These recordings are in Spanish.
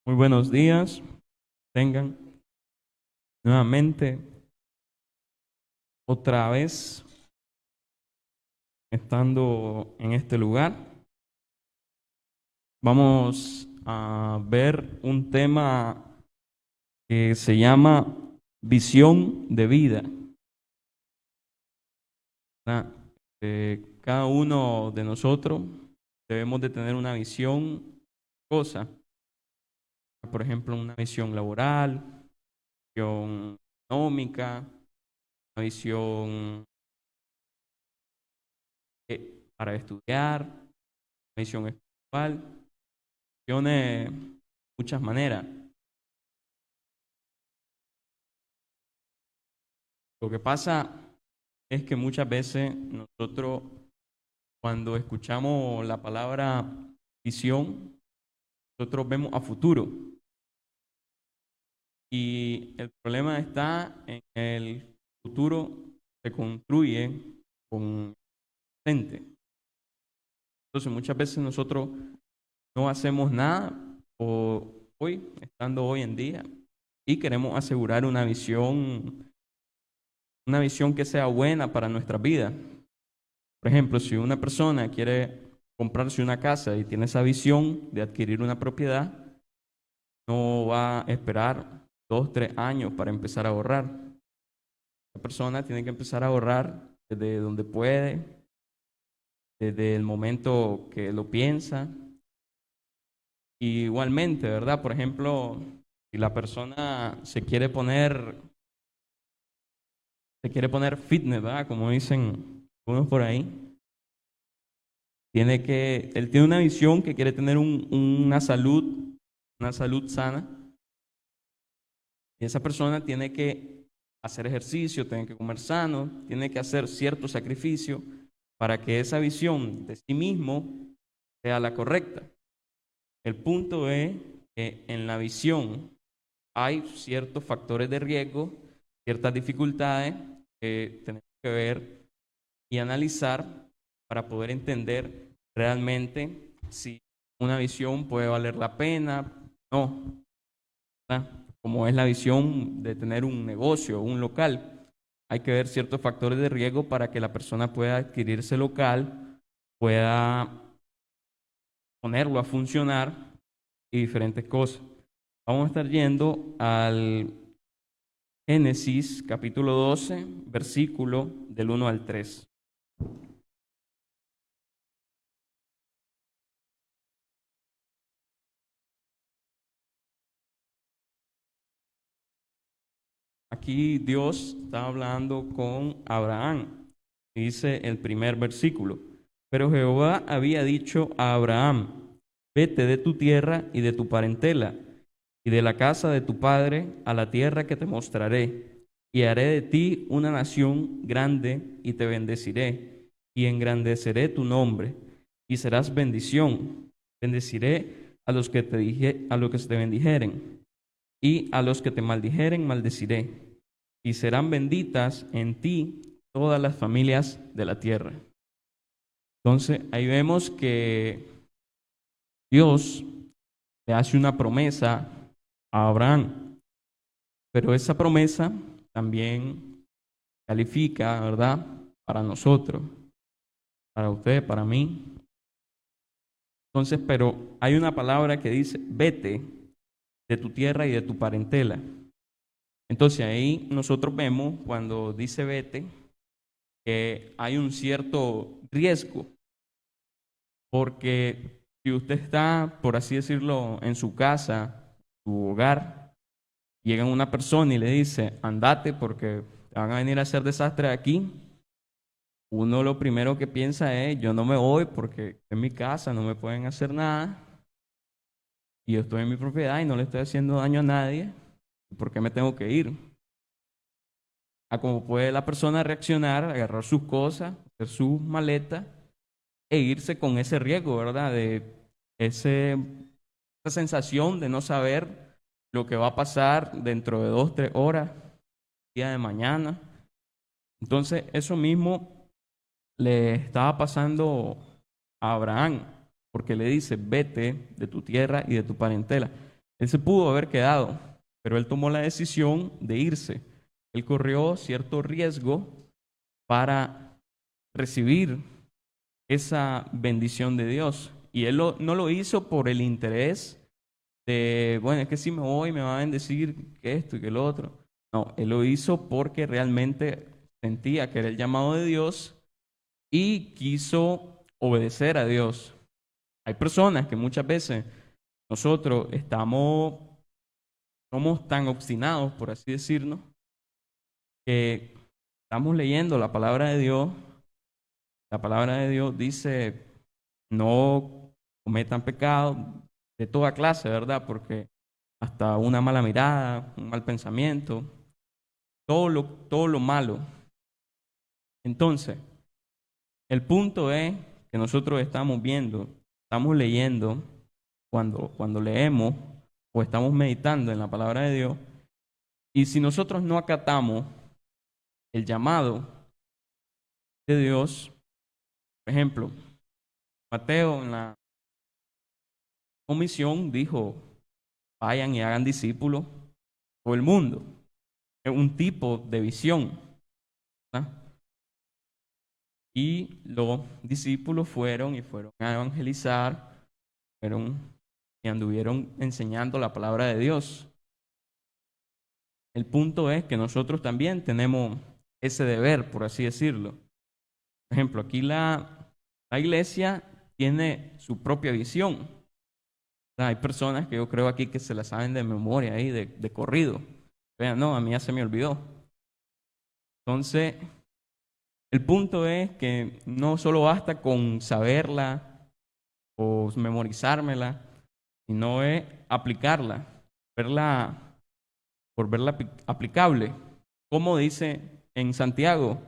Muy buenos días, tengan nuevamente otra vez estando en este lugar. Vamos a ver un tema que se llama visión de vida. ¿Verdad? Cada uno de nosotros debemos de tener una visión, cosa, por ejemplo, una visión laboral, visión económica, una visión para estudiar, visión espiritual, visiones de muchas maneras. Lo que pasa es que muchas veces nosotros, cuando escuchamos la palabra visión, nosotros vemos a futuro. Y el problema está en el futuro se construye con el presente. Entonces muchas veces nosotros no hacemos nada hoy, estando hoy en día, y queremos asegurar una visión que sea buena para nuestra vida. Por ejemplo, si una persona quiere comprarse una casa y tiene esa visión de adquirir una propiedad, no va a esperar 2, 3 años para empezar a ahorrar. La persona tiene que empezar a ahorrar desde donde puede, desde el momento que lo piensa. Y igualmente, ¿verdad? Por ejemplo, si la persona se quiere poner fitness, ¿verdad? Como dicen unos por ahí, él tiene una visión que quiere tener una salud sana, y esa persona tiene que hacer ejercicio, tiene que comer sano, tiene que hacer cierto sacrificio para que esa visión de sí mismo sea la correcta. El punto es que en la visión hay ciertos factores de riesgo, ciertas dificultades que tenemos que ver y analizar para poder entender realmente si una visión puede valer la pena, no, ¿verdad? Como es la visión de tener un negocio, un local. Hay que ver ciertos factores de riesgo para que la persona pueda adquirir ese local, pueda ponerlo a funcionar y diferentes cosas. Vamos a estar yendo al Génesis capítulo 12, versículo del 1 al 3. Aquí Dios está hablando con Abraham. Dice el primer versículo. Pero Jehová había dicho a Abraham, vete de tu tierra y de tu parentela y de la casa de tu padre a la tierra que te mostraré, y haré de ti una nación grande y te bendeciré y engrandeceré tu nombre y serás bendición. Bendeciré a los que a los que te bendijeren, y a los que te maldijeren maldeciré, y serán benditas en ti todas las familias de la tierra. Entonces ahí vemos que Dios le hace una promesa a Abraham, pero esa promesa también califica, ¿verdad? Para nosotros, para usted, para mí. Entonces, pero hay una palabra que dice, vete de tu tierra y de tu parentela. Entonces ahí nosotros vemos cuando dice vete que hay un cierto riesgo, porque si usted está, por así decirlo, en su casa, su hogar, llega una persona y le dice, andate porque te van a venir a hacer desastre aquí, uno lo primero que piensa es, yo no me voy porque en mi casa no me pueden hacer nada y yo estoy en mi propiedad y no le estoy haciendo daño a nadie, ¿por qué me tengo que ir? A cómo puede la persona reaccionar, agarrar sus cosas, hacer sus maletas e irse con ese riesgo, ¿verdad? De esa sensación de no saber lo que va a pasar dentro de 2, 3 horas, día de mañana. Entonces, eso mismo le estaba pasando a Abraham, porque le dice, vete de tu tierra y de tu parentela. Él se pudo haber quedado, pero él tomó la decisión de irse. Él corrió cierto riesgo para recibir esa bendición de Dios. Y él no lo hizo por el interés de, bueno, es que si me voy me va a bendecir que esto y que lo otro. No, él lo hizo porque realmente sentía que era el llamado de Dios y quiso obedecer a Dios. Hay personas que muchas veces nosotros somos tan obstinados, por así decirlo, que estamos leyendo la palabra de Dios. La palabra de Dios dice, no cometan pecado de toda clase, ¿verdad? Porque hasta una mala mirada, un mal pensamiento, todo lo malo. Entonces, el punto es que nosotros estamos viendo, estamos leyendo, cuando leemos o estamos meditando en la palabra de Dios, y si nosotros no acatamos el llamado de Dios, por ejemplo, Mateo en la comisión dijo, vayan y hagan discípulos por el mundo. Es un tipo de visión, ¿verdad? Y los discípulos fueron a evangelizar, fueron y anduvieron enseñando la palabra de Dios. El punto es que nosotros también tenemos ese deber, por así decirlo. Por ejemplo, aquí la iglesia tiene su propia visión. Hay personas que yo creo aquí que se la saben de memoria ahí, de corrido. Vean, no, a mí ya se me olvidó. Entonces, el punto es que no solo basta con saberla o memorizármela, sino es aplicarla, verla, por verla aplicable. Como dice en Santiago,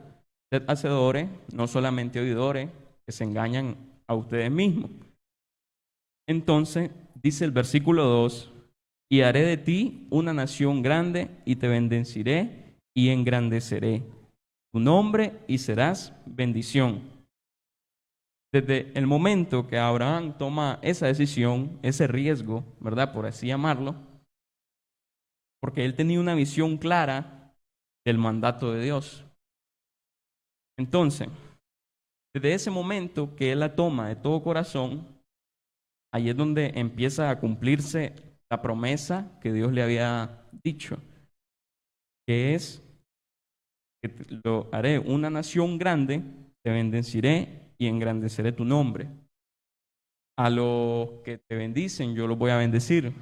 sed hacedores, no solamente oidores, que se engañan a ustedes mismos. Entonces, dice el versículo 2, y haré de ti una nación grande y te bendeciré y engrandeceré tu nombre y serás bendición. Desde el momento que Abraham toma esa decisión, ese riesgo, ¿verdad? Por así llamarlo, porque él tenía una visión clara del mandato de Dios. Entonces, desde ese momento que él la toma de todo corazón, ahí es donde empieza a cumplirse la promesa que Dios le había dicho, que es que lo haré una nación grande, te bendeciré y engrandeceré tu nombre. A los que te bendicen, yo los voy a bendecir.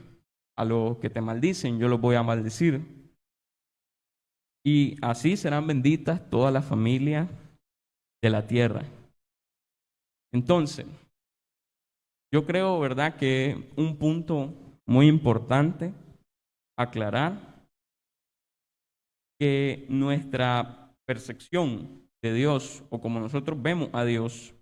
A los que te maldicen, yo los voy a maldecir. Y así serán benditas todas las familias de la tierra. Entonces, yo creo, ¿verdad?, que un punto muy importante aclarar que nuestra percepción de Dios o como nosotros vemos a Dios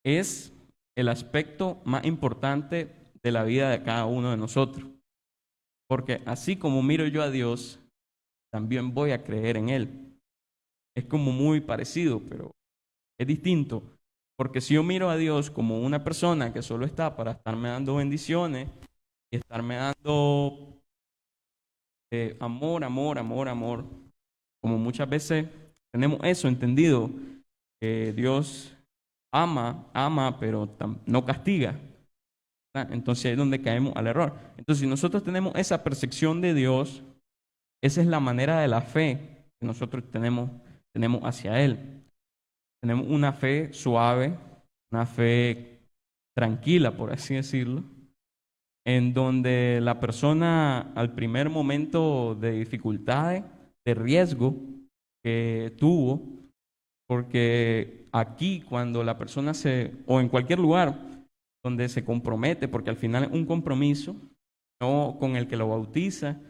es el aspecto más importante de la vida de cada uno de nosotros. Porque así como miro yo a Dios, también voy a creer en Él. Es como muy parecido, pero es distinto. Porque si yo miro a Dios como una persona que solo está para estarme dando bendiciones y estarme dando amor, amor, amor, amor, como muchas veces tenemos eso entendido, que Dios ama, pero no castiga. Entonces ahí es donde caemos al error. Entonces, si nosotros tenemos esa percepción de Dios, esa es la manera de la fe que nosotros tenemos hacia Él. Tenemos una fe suave, una fe tranquila, por así decirlo, en donde la persona al primer momento de dificultades, de riesgo que tuvo, porque aquí cuando la persona o en cualquier lugar donde se compromete, porque al final es un compromiso, no con el que lo bautiza,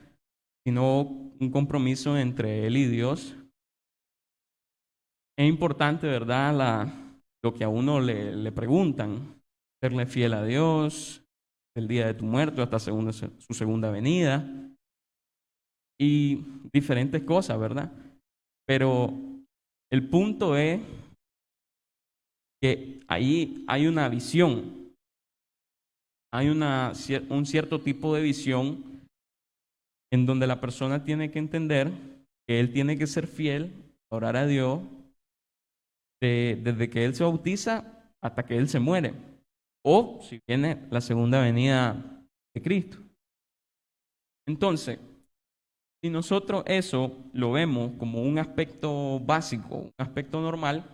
sino un compromiso entre él y Dios. Es importante, ¿verdad?, lo que a uno le preguntan, serle fiel a Dios, el día de tu muerte hasta su segunda venida, y diferentes cosas, ¿verdad? Pero el punto es que ahí hay una visión. hay un cierto tipo de visión en donde la persona tiene que entender que él tiene que ser fiel, orar a Dios, desde que él se bautiza hasta que él se muere, o si viene la segunda venida de Cristo. Entonces, si nosotros eso lo vemos como un aspecto básico, un aspecto normal,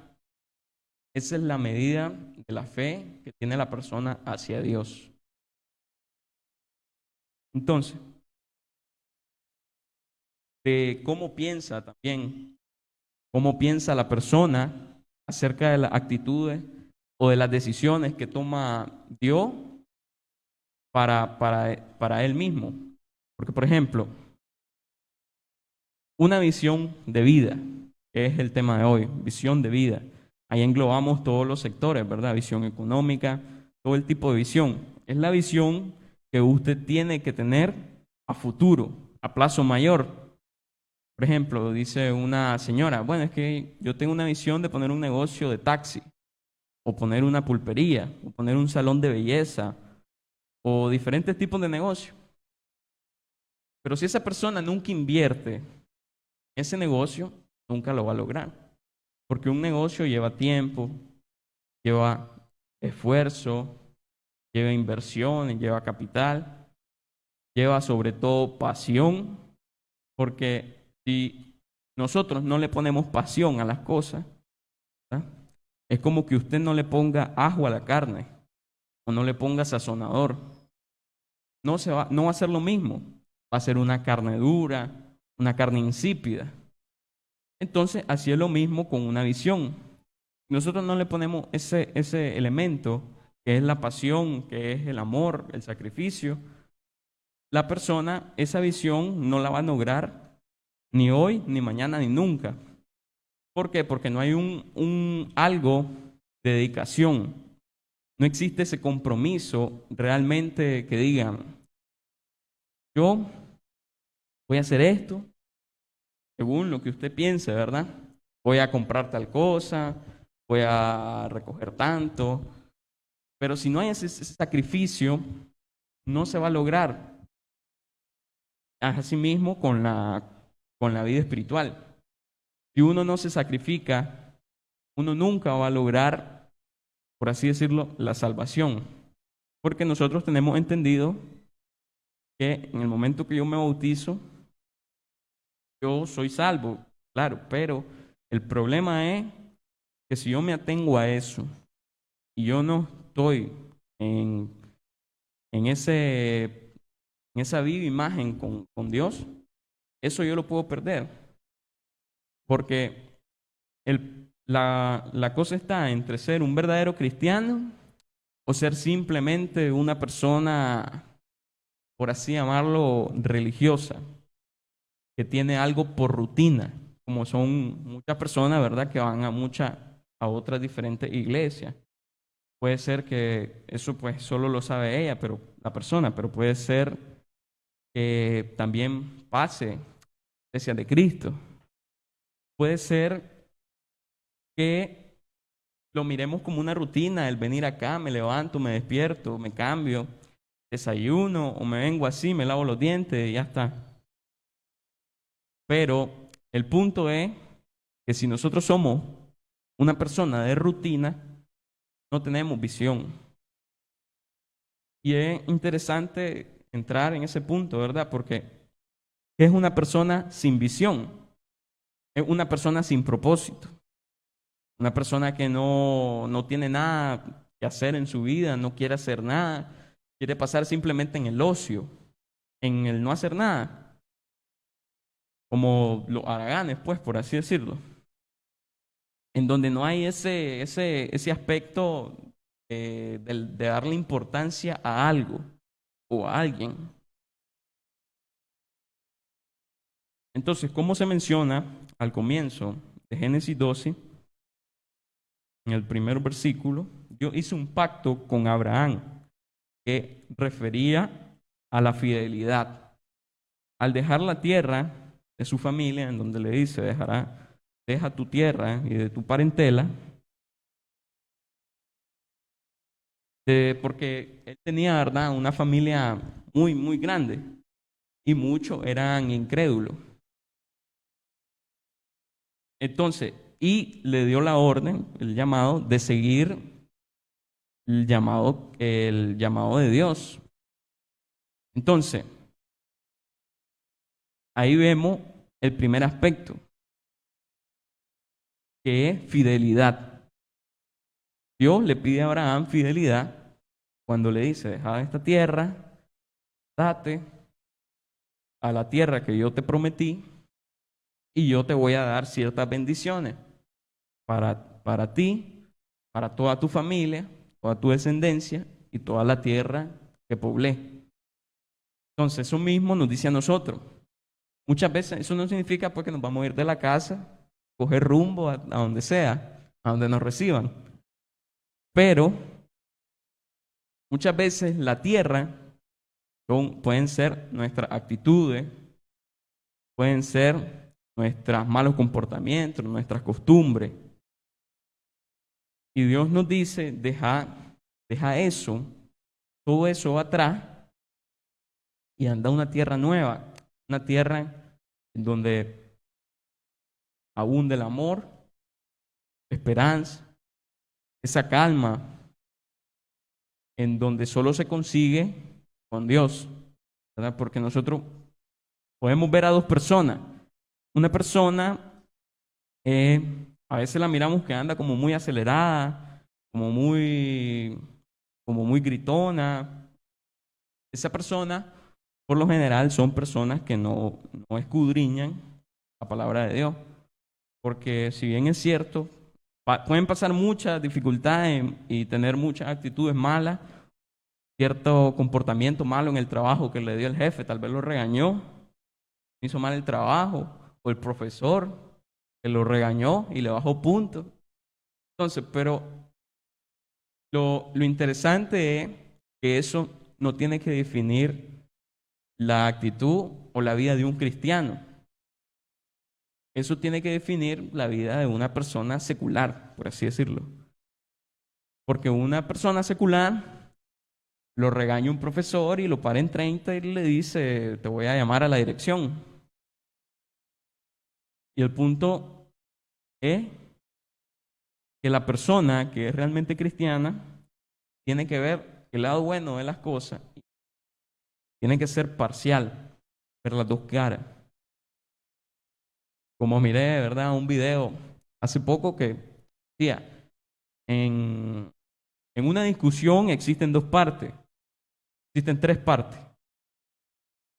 esa es la medida de la fe que tiene la persona hacia Dios. Entonces, de cómo piensa también, cómo piensa la persona acerca de las actitudes o de las decisiones que toma Dios para él mismo. Porque, por ejemplo, una visión de vida, que es el tema de hoy, visión de vida. Ahí englobamos todos los sectores, ¿verdad? Visión económica, todo el tipo de visión. Es la visión que usted tiene que tener a futuro, a plazo mayor. Por ejemplo, dice una señora, bueno, es que yo tengo una visión de poner un negocio de taxi, o poner una pulpería, o poner un salón de belleza, o diferentes tipos de negocios. Pero si esa persona nunca invierte en ese negocio, nunca lo va a lograr. Porque un negocio lleva tiempo, lleva esfuerzo, lleva inversiones, lleva capital, lleva sobre todo pasión, porque si nosotros no le ponemos pasión a las cosas, ¿verdad? Es como que usted no le ponga ajo a la carne o no le ponga sazonador. No va a ser lo mismo. Va a ser una carne dura, una carne insípida. Entonces, así es lo mismo con una visión. Nosotros no le ponemos ese elemento que es la pasión, que es el amor, el sacrificio. La persona, esa visión no la va a lograr ni hoy, ni mañana, ni nunca. ¿Por qué? Porque no hay un algo de dedicación. No existe ese compromiso realmente que digan, yo voy a hacer esto según lo que usted piense, ¿verdad? Voy a comprar tal cosa, voy a recoger tanto, pero si no hay ese sacrificio, no se va a lograr. Asimismo con la vida espiritual. Si uno no se sacrifica, uno nunca va a lograr, por así decirlo, la salvación. Porque nosotros tenemos entendido que en el momento que yo me bautizo, yo soy salvo, claro, pero el problema es que si yo me atengo a eso y yo no estoy en, en ese, en esa viva imagen con Dios, eso yo lo puedo perder. Porque la cosa está entre ser un verdadero cristiano o ser simplemente una persona, por así llamarlo, religiosa, que tiene algo por rutina, como son muchas personas, ¿verdad?, que van a otras diferentes iglesias. Puede ser que eso pues solo lo sabe ella, pero la persona, pero puede ser que también pase iglesia de Cristo. Puede ser que lo miremos como una rutina, el venir acá, me levanto, me despierto, me cambio, desayuno o me vengo así, me lavo los dientes y ya está. Pero el punto es que si nosotros somos una persona de rutina, no tenemos visión. Y es interesante entrar en ese punto, ¿verdad? Porque es una persona sin visión, es una persona sin propósito, una persona que no tiene nada que hacer en su vida, no quiere hacer nada, quiere pasar simplemente en el ocio, en el no hacer nada, como los haraganes, pues, por así decirlo, en donde no hay ese aspecto de darle importancia a algo o a alguien. Entonces, como se menciona al comienzo de Génesis 12, en el primer versículo, yo hice un pacto con Abraham que refería a la fidelidad. Al dejar la tierra de su familia, en donde le dice, deja tu tierra y de tu parentela, porque él tenía, ¿verdad?, una familia muy, muy grande y muchos eran incrédulos. Entonces, y le dio la orden, el llamado, de seguir el llamado de Dios. Entonces, ahí vemos el primer aspecto, que es fidelidad. Dios le pide a Abraham fidelidad cuando le dice, deja esta tierra, date a la tierra que yo te prometí y yo te voy a dar ciertas bendiciones para ti, para toda tu familia, toda tu descendencia y toda la tierra que poblé. Entonces, eso mismo nos dice a nosotros. Muchas veces eso no significa pues que nos vamos a ir de la casa, coger rumbo a donde sea, a donde nos reciban. Pero muchas veces la tierra pueden ser nuestras actitudes, pueden ser nuestros malos comportamientos, nuestras costumbres. Y Dios nos dice, deja eso, todo eso atrás y anda a una tierra nueva, una tierra en donde abunde el amor, esperanza, esa calma, en donde solo se consigue con Dios, ¿verdad? Porque nosotros podemos ver a dos personas. Una persona, a veces la miramos que anda como muy acelerada, como muy gritona. Esa persona, por lo general, son personas que no escudriñan la palabra de Dios. Porque si bien es cierto, pueden pasar muchas dificultades y tener muchas actitudes malas, cierto comportamiento malo en el trabajo que le dio el jefe, tal vez lo regañó, hizo mal el trabajo, o el profesor que lo regañó y le bajó puntos. Entonces, pero lo interesante es que eso no tiene que definir la actitud o la vida de un cristiano. Eso tiene que definir la vida de una persona secular, por así decirlo. Porque una persona secular lo regaña un profesor y lo para en 30 y le dice, te voy a llamar a la dirección. Y el punto es que la persona que es realmente cristiana tiene que ver el lado bueno de las cosas, tiene que ser parcial, ver las dos caras. Como miré, ¿verdad?, un video hace poco que decía, en una discusión existen dos partes, existen tres partes.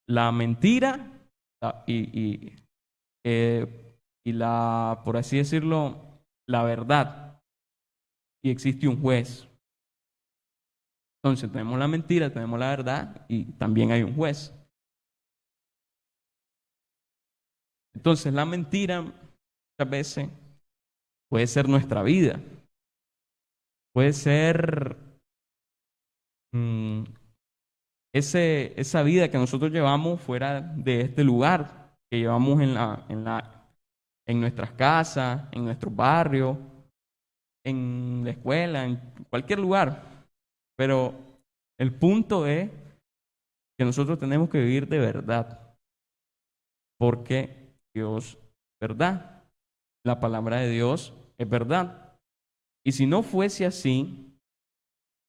La mentira y la, por así decirlo, la verdad. Y existe un juez. Entonces tenemos la mentira, tenemos la verdad y también hay un juez. Entonces la mentira muchas veces puede ser nuestra vida. Puede ser esa vida que nosotros llevamos fuera de este lugar, que llevamos en nuestras casas, en nuestros barrios, en la escuela, en cualquier lugar. Pero el punto es que nosotros tenemos que vivir de verdad, porque Dios es verdad. La palabra de Dios es verdad. Y si no fuese así,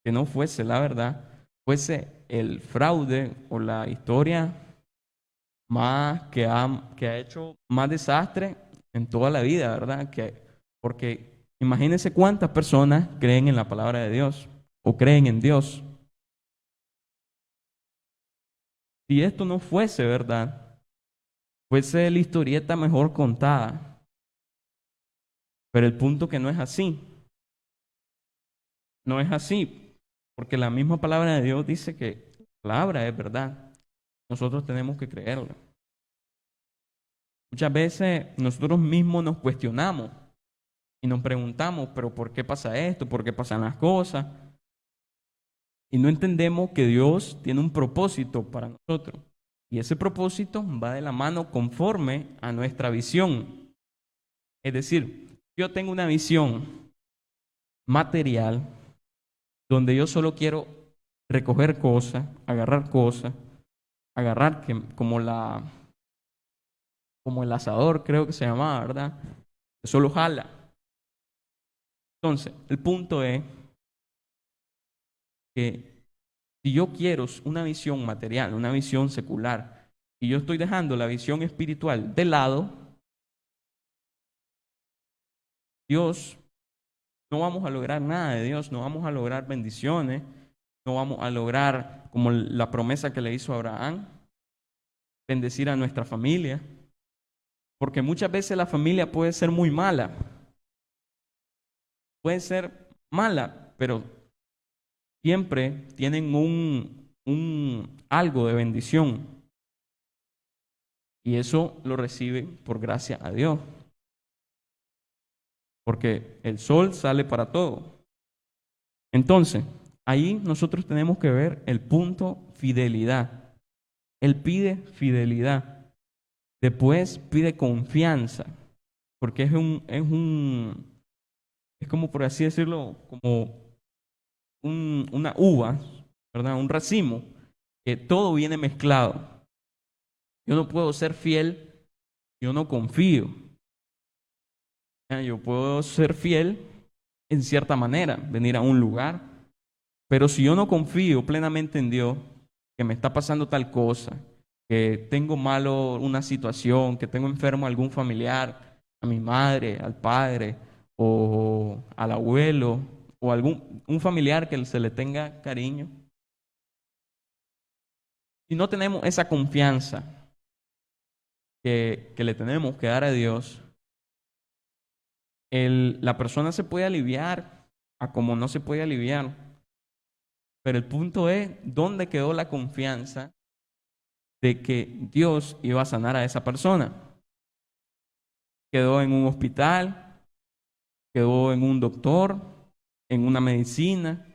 que no fuese la verdad, fuese el fraude o la historia más que ha hecho más desastre en toda la vida, ¿verdad? Porque imagínense cuántas personas creen en la palabra de Dios o creen en Dios. Si esto no fuese verdad, fuese la historieta mejor contada. Pero el punto que no es así. No es así, porque la misma palabra de Dios dice que la palabra es verdad. Nosotros tenemos que creerla. Muchas veces nosotros mismos nos cuestionamos y nos preguntamos, pero ¿por qué pasa esto? ¿Por qué pasan las cosas? Y no entendemos que Dios tiene un propósito para nosotros. Y ese propósito va de la mano conforme a nuestra visión. Es decir, yo tengo una visión material donde yo solo quiero recoger cosas, agarrar como el asador, creo que se llamaba, ¿verdad? Que solo jala. Entonces, el punto es que si yo quiero una visión material, una visión secular, y yo estoy dejando la visión espiritual de lado, Dios, no vamos a lograr nada de Dios, no vamos a lograr bendiciones, no vamos a lograr como la promesa que le hizo a Abraham, bendecir a nuestra familia, porque muchas veces la familia puede ser muy mala, puede ser mala, pero siempre tienen algo de bendición y eso lo reciben por gracia a Dios, porque el sol sale para todo. Entonces, ahí nosotros tenemos que ver el punto fidelidad. Él pide fidelidad. Después pide confianza, porque es como por así decirlo, como una uva, ¿verdad? Un racimo, que todo viene mezclado. Yo no puedo ser fiel, yo no confío. Yo puedo ser fiel en cierta manera, venir a un lugar, pero si yo no confío plenamente en Dios, que me está pasando tal cosa, que tengo malo una situación, que tengo enfermo a algún familiar, a mi madre, al padre, o al abuelo, o un familiar que se le tenga cariño. Si no tenemos esa confianza que le tenemos que dar a Dios, la persona se puede aliviar a como no se puede aliviar. Pero el punto es, ¿dónde quedó la confianza de que Dios iba a sanar a esa persona? Quedó en un hospital, quedó en un doctor, en una medicina.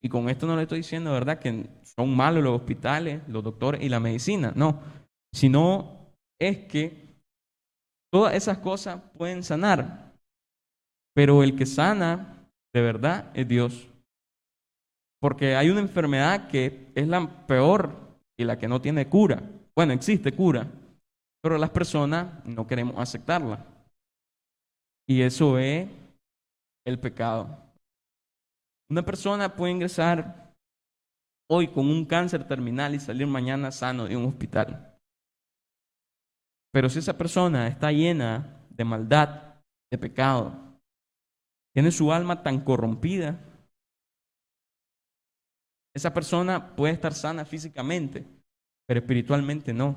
Y con esto no le estoy diciendo, ¿verdad?, que son malos los hospitales, los doctores y la medicina. No, sino es que todas esas cosas pueden sanar. Pero el que sana de verdad es Dios. Porque hay una enfermedad que es la peor y la que no tiene cura. Bueno, existe cura, pero las personas no queremos aceptarla. Y eso es el pecado. Una persona puede ingresar hoy con un cáncer terminal y salir mañana sano de un hospital. Pero si esa persona está llena de maldad, de pecado, tiene su alma tan corrompida, esa persona puede estar sana físicamente, pero espiritualmente no.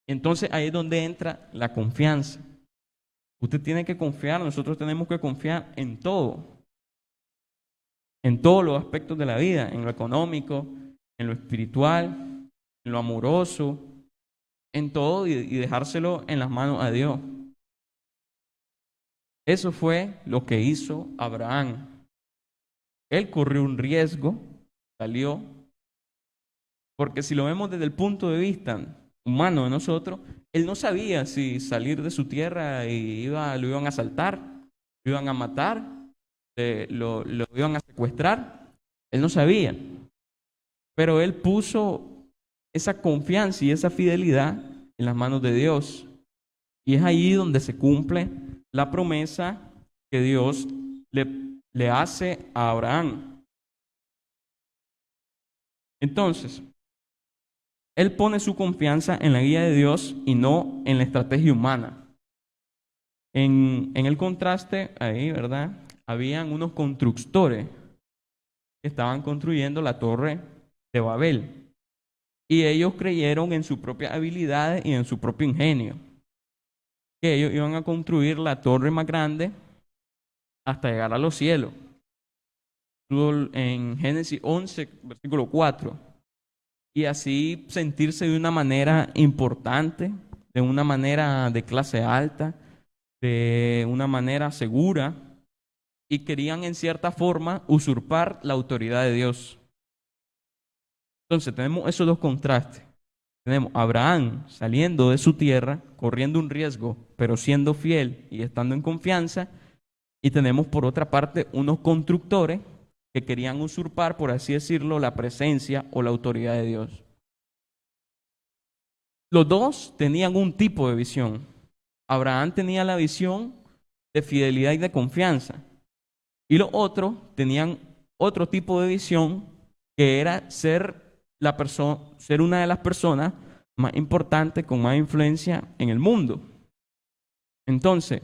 Entonces ahí es donde entra la confianza. Usted tiene que confiar, nosotros tenemos que confiar en todos los aspectos de la vida, en lo económico, en lo espiritual, en lo amoroso, en todo y dejárselo en las manos a Dios. Eso fue lo que hizo Abraham. Él corrió un riesgo, salió, porque si lo vemos desde el punto de vista humano de nosotros, él no sabía si salir de su tierra y lo iban a asaltar, lo iban a matar, lo iban a secuestrar. Él no sabía, pero él puso esa confianza y esa fidelidad en las manos de Dios. Y es ahí donde se cumple la promesa que Dios le hace a Abraham. Entonces, él pone su confianza en la guía de Dios y no en la estrategia humana. En el contraste, ahí, ¿verdad? Habían unos constructores que estaban construyendo la torre de Babel. Y ellos creyeron en sus propias habilidades y en su propio ingenio, que ellos iban a construir la torre más grande hasta llegar a los cielos. En Génesis 11, versículo 4. Y así sentirse de una manera importante, de una manera de clase alta, de una manera segura, y querían en cierta forma usurpar la autoridad de Dios. Entonces tenemos esos dos contrastes. Tenemos a Abraham saliendo de su tierra, corriendo un riesgo, pero siendo fiel y estando en confianza. Y tenemos por otra parte unos constructores que querían usurpar, por así decirlo, la presencia o la autoridad de Dios. Los dos tenían un tipo de visión. Abraham tenía la visión de fidelidad y de confianza. Y los otros tenían otro tipo de visión que era ser una de las personas más importantes, con más influencia en el mundo. Entonces,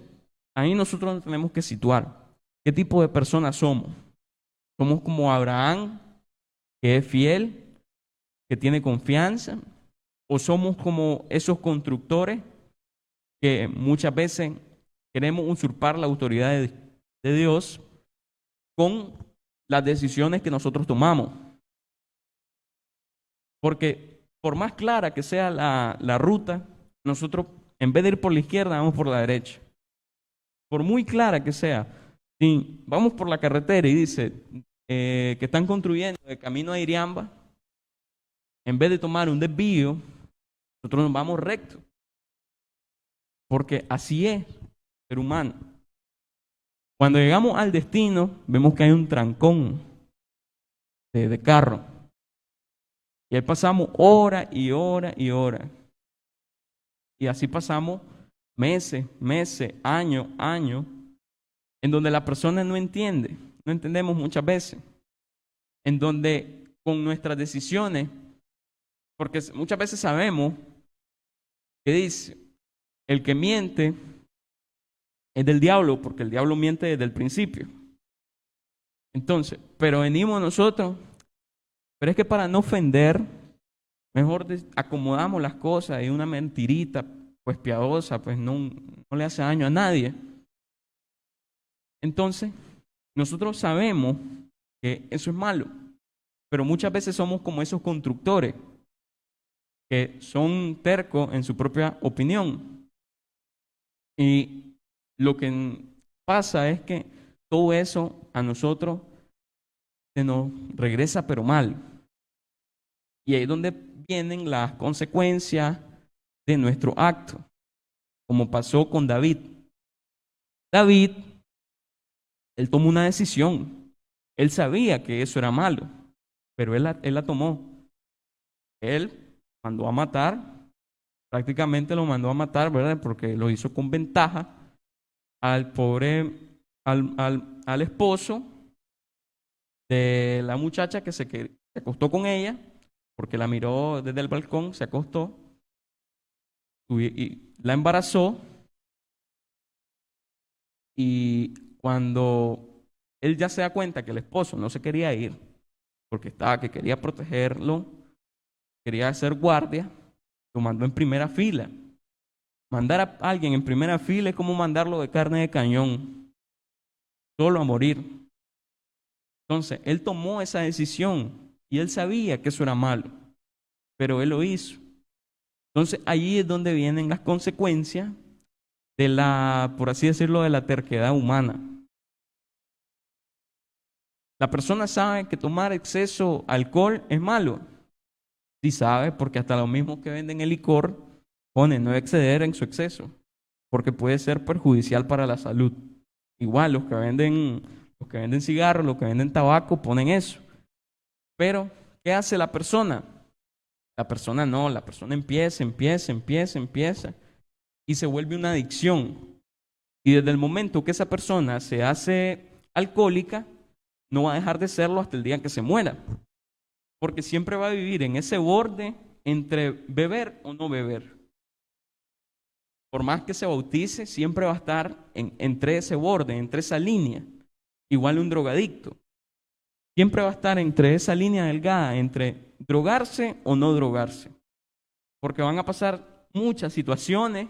ahí nosotros nos tenemos que situar. ¿Qué tipo de personas somos? ¿Somos como Abraham, que es fiel, que tiene confianza? ¿O somos como esos constructores que muchas veces queremos usurpar la autoridad de Dios con las decisiones que nosotros tomamos? Porque por más clara que sea la ruta, nosotros en vez de ir por la izquierda, vamos por la derecha. Por muy clara que sea, si vamos por la carretera y dice que están construyendo el camino a Iriamba, en vez de tomar un desvío, nosotros nos vamos recto. Porque así es el ser humano. Cuando llegamos al destino, vemos que hay un trancón de carro. Y ahí pasamos hora y hora y hora. Y así pasamos meses, años, en donde la persona no entiende, no entendemos muchas veces, en donde con nuestras decisiones, porque muchas veces sabemos que dice, el que miente es del diablo, porque el diablo miente desde el principio. Entonces, pero venimos nosotros, pero es que para no ofender, mejor acomodamos las cosas y una mentirita, pues piadosa, pues no le hace daño a nadie. Entonces, nosotros sabemos que eso es malo, pero muchas veces somos como esos constructores que son tercos en su propia opinión. Y lo que pasa es que todo eso a nosotros se nos regresa pero mal. Y ahí es donde vienen las consecuencias de nuestro acto, como pasó con David. David, él tomó una decisión. Él sabía que eso era malo, pero él la tomó. Él mandó a matar, prácticamente lo mandó a matar, ¿verdad? Porque lo hizo con ventaja al pobre, al esposo de la muchacha que se acostó con ella, porque la miró desde el balcón, se acostó y la embarazó. Y cuando él ya se da cuenta que el esposo no se quería ir, porque que quería protegerlo, quería hacer guardia, lo mandó en primera fila. Mandar a alguien en primera fila es como mandarlo de carne de cañón, solo a morir. Entonces, él tomó esa decisión y él sabía que eso era malo, pero él lo hizo. Entonces, ahí es donde vienen las consecuencias de por así decirlo, de la terquedad humana. La persona sabe que tomar exceso de alcohol es malo. Sí sabe, porque hasta los mismos que venden el licor ponen no exceder en su exceso, porque puede ser perjudicial para la salud. Igual los que venden cigarros, los que venden tabaco ponen eso. Pero, ¿qué hace la persona? La persona no, la persona empieza y se vuelve una adicción. Y desde el momento que esa persona se hace alcohólica, no va a dejar de serlo hasta el día que se muera. Porque siempre va a vivir en ese borde entre beber o no beber. Por más que se bautice, siempre va a estar entre ese borde, entre esa línea. Igual un drogadicto. Siempre va a estar entre esa línea delgada, entre drogarse o no drogarse. Porque van a pasar muchas situaciones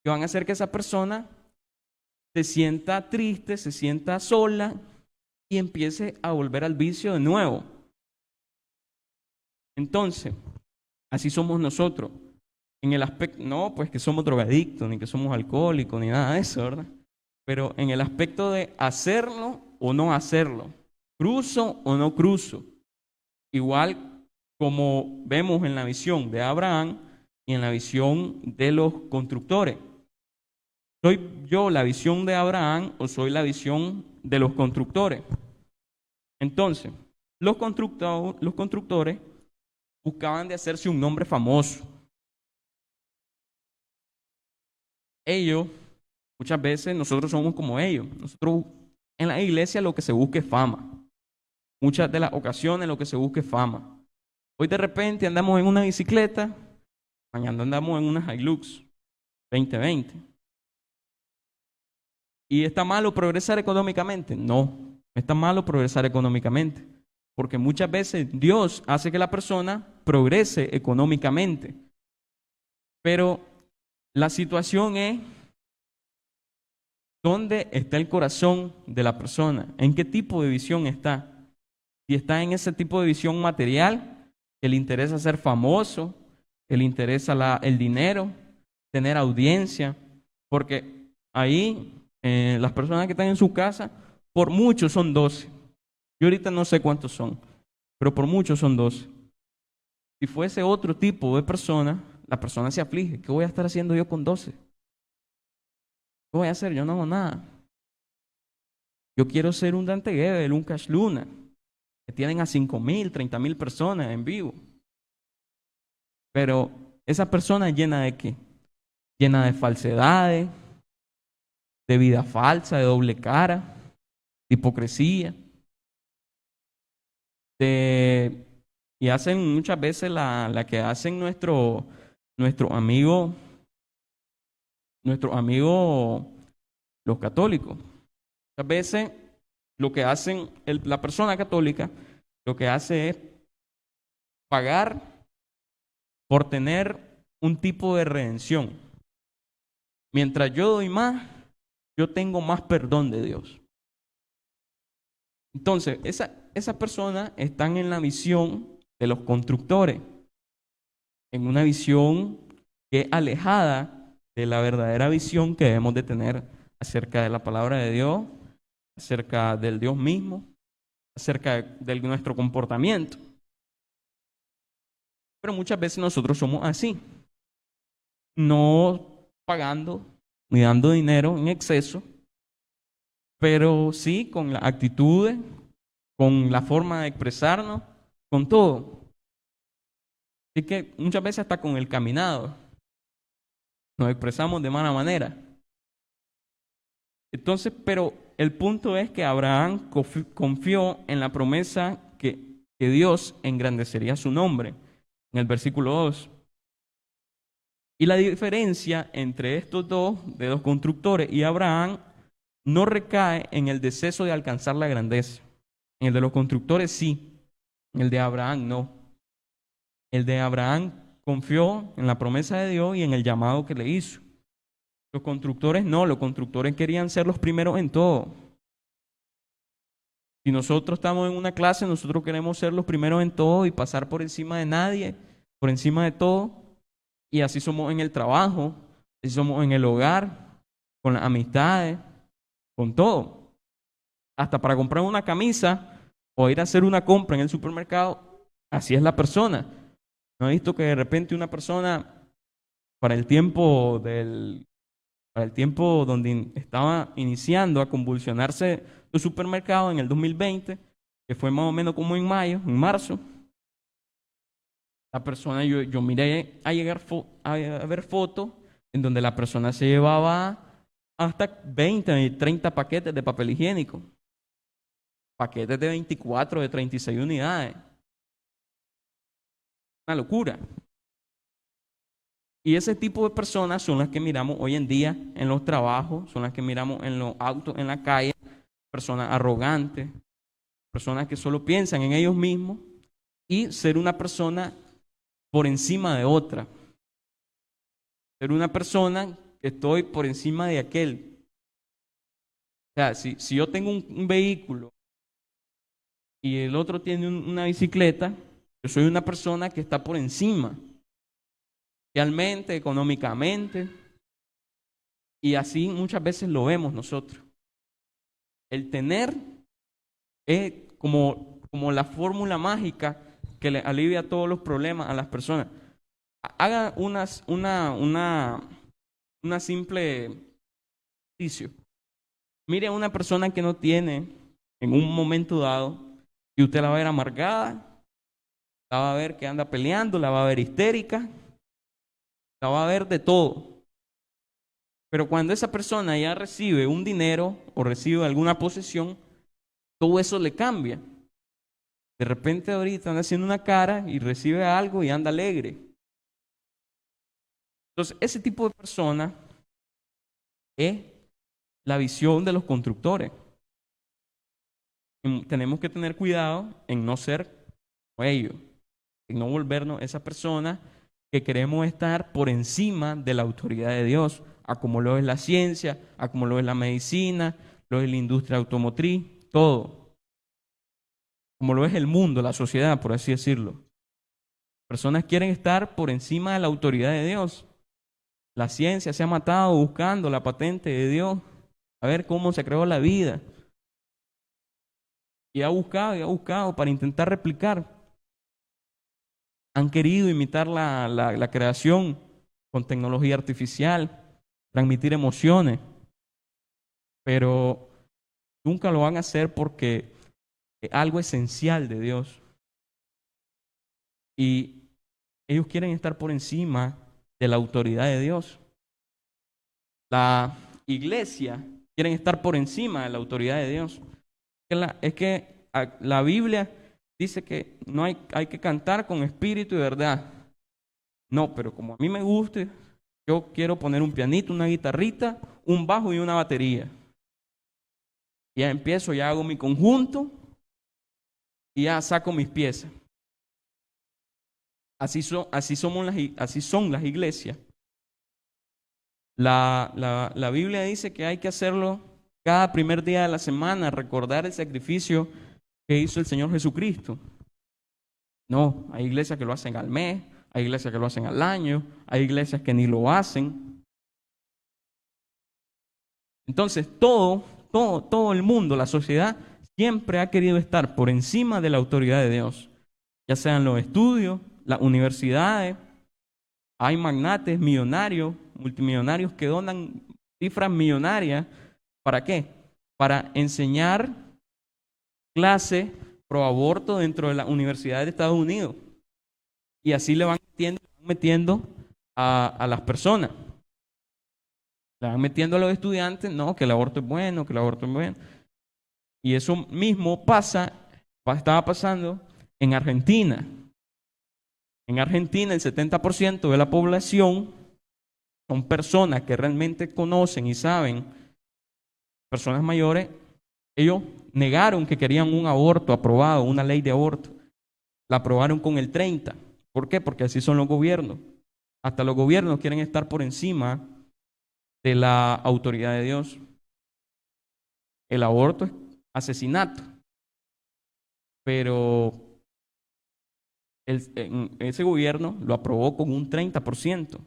que van a hacer que esa persona se sienta triste, se sienta sola y empiece a volver al vicio de nuevo. Entonces, así somos nosotros. En el aspecto, no pues que somos drogadictos, ni que somos alcohólicos, ni nada de eso, ¿verdad? Pero en el aspecto de hacerlo o no hacerlo, cruzo o no cruzo. Igual como vemos en la visión de Abraham y en la visión de los constructores. ¿Soy yo la visión de Abraham o soy la visión de los constructores? Entonces, los constructores buscaban de hacerse un nombre famoso. Ellos, muchas veces nosotros somos como ellos. Nosotros en la iglesia lo que se busca es fama. Muchas de las ocasiones lo que se busca es fama. Hoy de repente andamos en una bicicleta, mañana andamos en una Hilux 2020. ¿Y está malo progresar económicamente? No, no está malo progresar económicamente. Porque muchas veces Dios hace que la persona progrese económicamente. Pero la situación es dónde está el corazón de la persona, en qué tipo de visión está. Si está en ese tipo de visión material, que le interesa ser famoso, que le interesa el dinero, tener audiencia, porque ahí las personas que están en su casa, por muchos son 12. Yo ahorita no sé cuántos son, pero por muchos son 12. Si fuese otro tipo de persona, la persona se aflige. ¿Qué voy a estar haciendo yo con 12? ¿Qué voy a hacer? Yo no hago nada. Yo quiero ser un Dante Gebel, un Cash Luna, que tienen a 5,000, 30,000 personas en vivo. Pero esa persona llena de qué? Llena de falsedades, de vida falsa, de doble cara, de hipocresía. Y hacen muchas veces la que hacen nuestro amigo los católicos. Muchas veces lo que hacen la persona católica, lo que hace es pagar por tener un tipo de redención. Mientras yo doy más, yo tengo más perdón de Dios. Entonces, esas personas están en la visión de los constructores, en una visión que es alejada de la verdadera visión que debemos de tener acerca de la palabra de Dios, acerca del Dios mismo, acerca de nuestro comportamiento. Pero muchas veces nosotros somos así, no pagando ni dando dinero en exceso, pero sí con las actitudes, con la forma de expresarnos, con todo. Así que muchas veces hasta con el caminado nos expresamos de mala manera. Entonces, pero el punto es que Abraham confió en la promesa que Dios engrandecería su nombre, en el versículo 2. Y la diferencia entre estos dos, de los constructores y Abraham, no recae en el deseo de alcanzar la grandeza. En el de los constructores sí, en el de Abraham no. El de Abraham confió en la promesa de Dios y en el llamado que le hizo. Los constructores no, los constructores querían ser los primeros en todo. Si nosotros estamos en una clase, nosotros queremos ser los primeros en todo y pasar por encima de nadie, por encima de todo. Y así somos en el trabajo, así somos en el hogar, con las amistades, con todo. Hasta para comprar una camisa o ir a hacer una compra en el supermercado, así es la persona. ¿No he visto que de repente una persona, para el tiempo donde estaba iniciando a convulsionarse los supermercados en el 2020, que fue más o menos como en marzo, la persona, yo miré a ver fotos en donde la persona se llevaba hasta 20 y 30 paquetes de papel higiénico. Paquetes de 24, de 36 unidades. Una locura. Y ese tipo de personas son las que miramos hoy en día en los trabajos, son las que miramos en los autos, en la calle, personas arrogantes, personas que solo piensan en ellos mismos y ser una persona por encima de otra. Ser una persona que estoy por encima de aquel. O sea, si yo tengo un vehículo y el otro tiene una bicicleta, yo soy una persona que está por encima, realmente, económicamente, y así muchas veces lo vemos nosotros. El tener es como la fórmula mágica que le alivia todos los problemas a las personas. Haga una simple ejercicio. Mire a una persona que no tiene en un momento dado Y usted la va a ver amargada, la va a ver que anda peleando, la va a ver histérica, la va a ver de todo. Pero cuando esa persona ya recibe un dinero o recibe alguna posesión, todo eso le cambia. De repente ahorita anda haciendo una cara y recibe algo y anda alegre. Entonces, ese tipo de persona es la visión de los constructores. Tenemos que tener cuidado en no ser como ellos, en no volvernos esa persona que queremos estar por encima de la autoridad de Dios, a como lo es la ciencia, a como lo es la medicina, lo es la industria automotriz, todo. Como lo es el mundo, la sociedad, por así decirlo. Personas quieren estar por encima de la autoridad de Dios. La ciencia se ha matado buscando la patente de Dios, a ver cómo se creó la vida. Y ha buscado para intentar replicar. Han querido imitar la creación con tecnología artificial, transmitir emociones, pero nunca lo van a hacer porque es algo esencial de Dios. Y ellos quieren estar por encima de la autoridad de Dios. La iglesia quieren estar por encima de la autoridad de Dios. Es que la Biblia dice que no hay que cantar con espíritu y verdad. No, pero como a mí me guste, yo quiero poner un pianito, una guitarrita, un bajo y una batería. Ya empiezo, ya hago mi conjunto y ya saco mis piezas. Así son las iglesias. La Biblia dice que hay que hacerlo cada primer día de la semana, recordar el sacrificio que hizo el Señor Jesucristo. No, hay iglesias que lo hacen al mes, hay iglesias que lo hacen al año, hay iglesias que ni lo hacen. Entonces, todo el mundo, la sociedad, siempre ha querido estar por encima de la autoridad de Dios, ya sean los estudios, las universidades. Hay magnates millonarios, multimillonarios que donan cifras millonarias. ¿Para qué? Para enseñar clases pro aborto dentro de las universidades de Estados Unidos. Y así le van metiendo a las personas. Le van metiendo a los estudiantes, no, que el aborto es bueno, que el aborto es bueno. Y eso mismo estaba pasando en Argentina. En Argentina el 70% de la población son personas que realmente conocen y saben, personas mayores. Ellos negaron que querían un aborto aprobado, una ley de aborto. La aprobaron con el 30%. ¿Por qué? Porque así son los gobiernos. Hasta los gobiernos quieren estar por encima de la autoridad de Dios. El aborto es asesinato, pero ese gobierno lo aprobó con un 30%.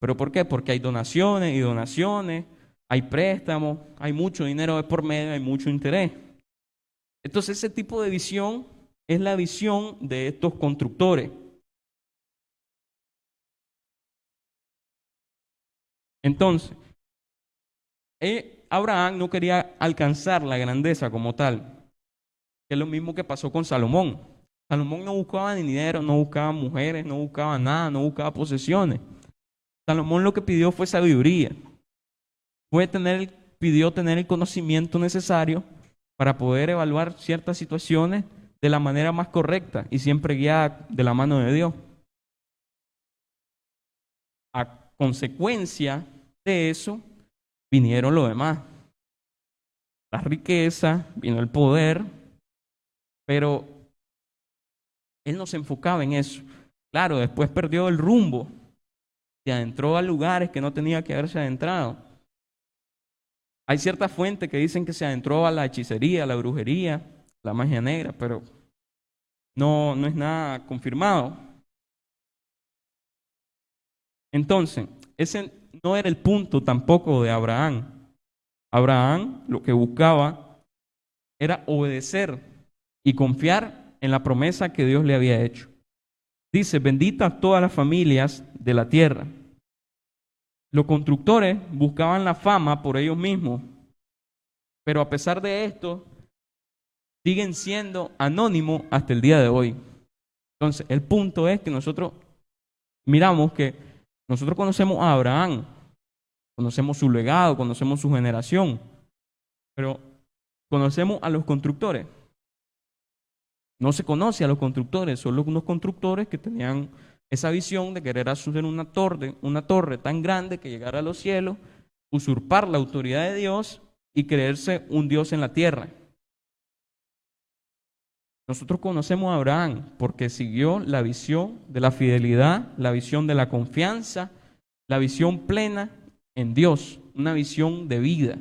¿Pero por qué? Porque hay donaciones y donaciones, hay préstamos, hay mucho dinero de por medio, hay mucho interés. Entonces ese tipo de visión es la visión de estos constructores. Entonces, Abraham no quería alcanzar la grandeza como tal, que es lo mismo que pasó con Salomón. Salomón no buscaba ni dinero, no buscaba mujeres, no buscaba nada, no buscaba posesiones. Salomón lo que pidió fue sabiduría. Pidió tener el conocimiento necesario para poder evaluar ciertas situaciones de la manera más correcta y siempre guiada de la mano de Dios. A consecuencia de eso vinieron lo demás. La riqueza, vino el poder, pero él no se enfocaba en eso. Claro, después perdió el rumbo, se adentró a lugares que no tenía que haberse adentrado. Hay ciertas fuentes que dicen que se adentró a la hechicería, a la brujería, la magia negra, pero no es nada confirmado. Entonces, ese no era el punto tampoco de Abraham. Abraham lo que buscaba era obedecer y confiar en la promesa que Dios le había hecho. Dice, benditas todas las familias de la tierra. Los constructores buscaban la fama por ellos mismos, pero a pesar de esto, siguen siendo anónimos hasta el día de hoy. Entonces, el punto es que nosotros miramos que nosotros conocemos a Abraham, conocemos su legado, conocemos su generación, pero conocemos a los constructores. No se conoce a los constructores, solo unos constructores que tenían esa visión de querer hacer una torre tan grande que llegara a los cielos, usurpar la autoridad de Dios y creerse un Dios en la tierra. Nosotros conocemos a Abraham porque siguió la visión de la fidelidad, la visión de la confianza, la visión plena en Dios, una visión de vida.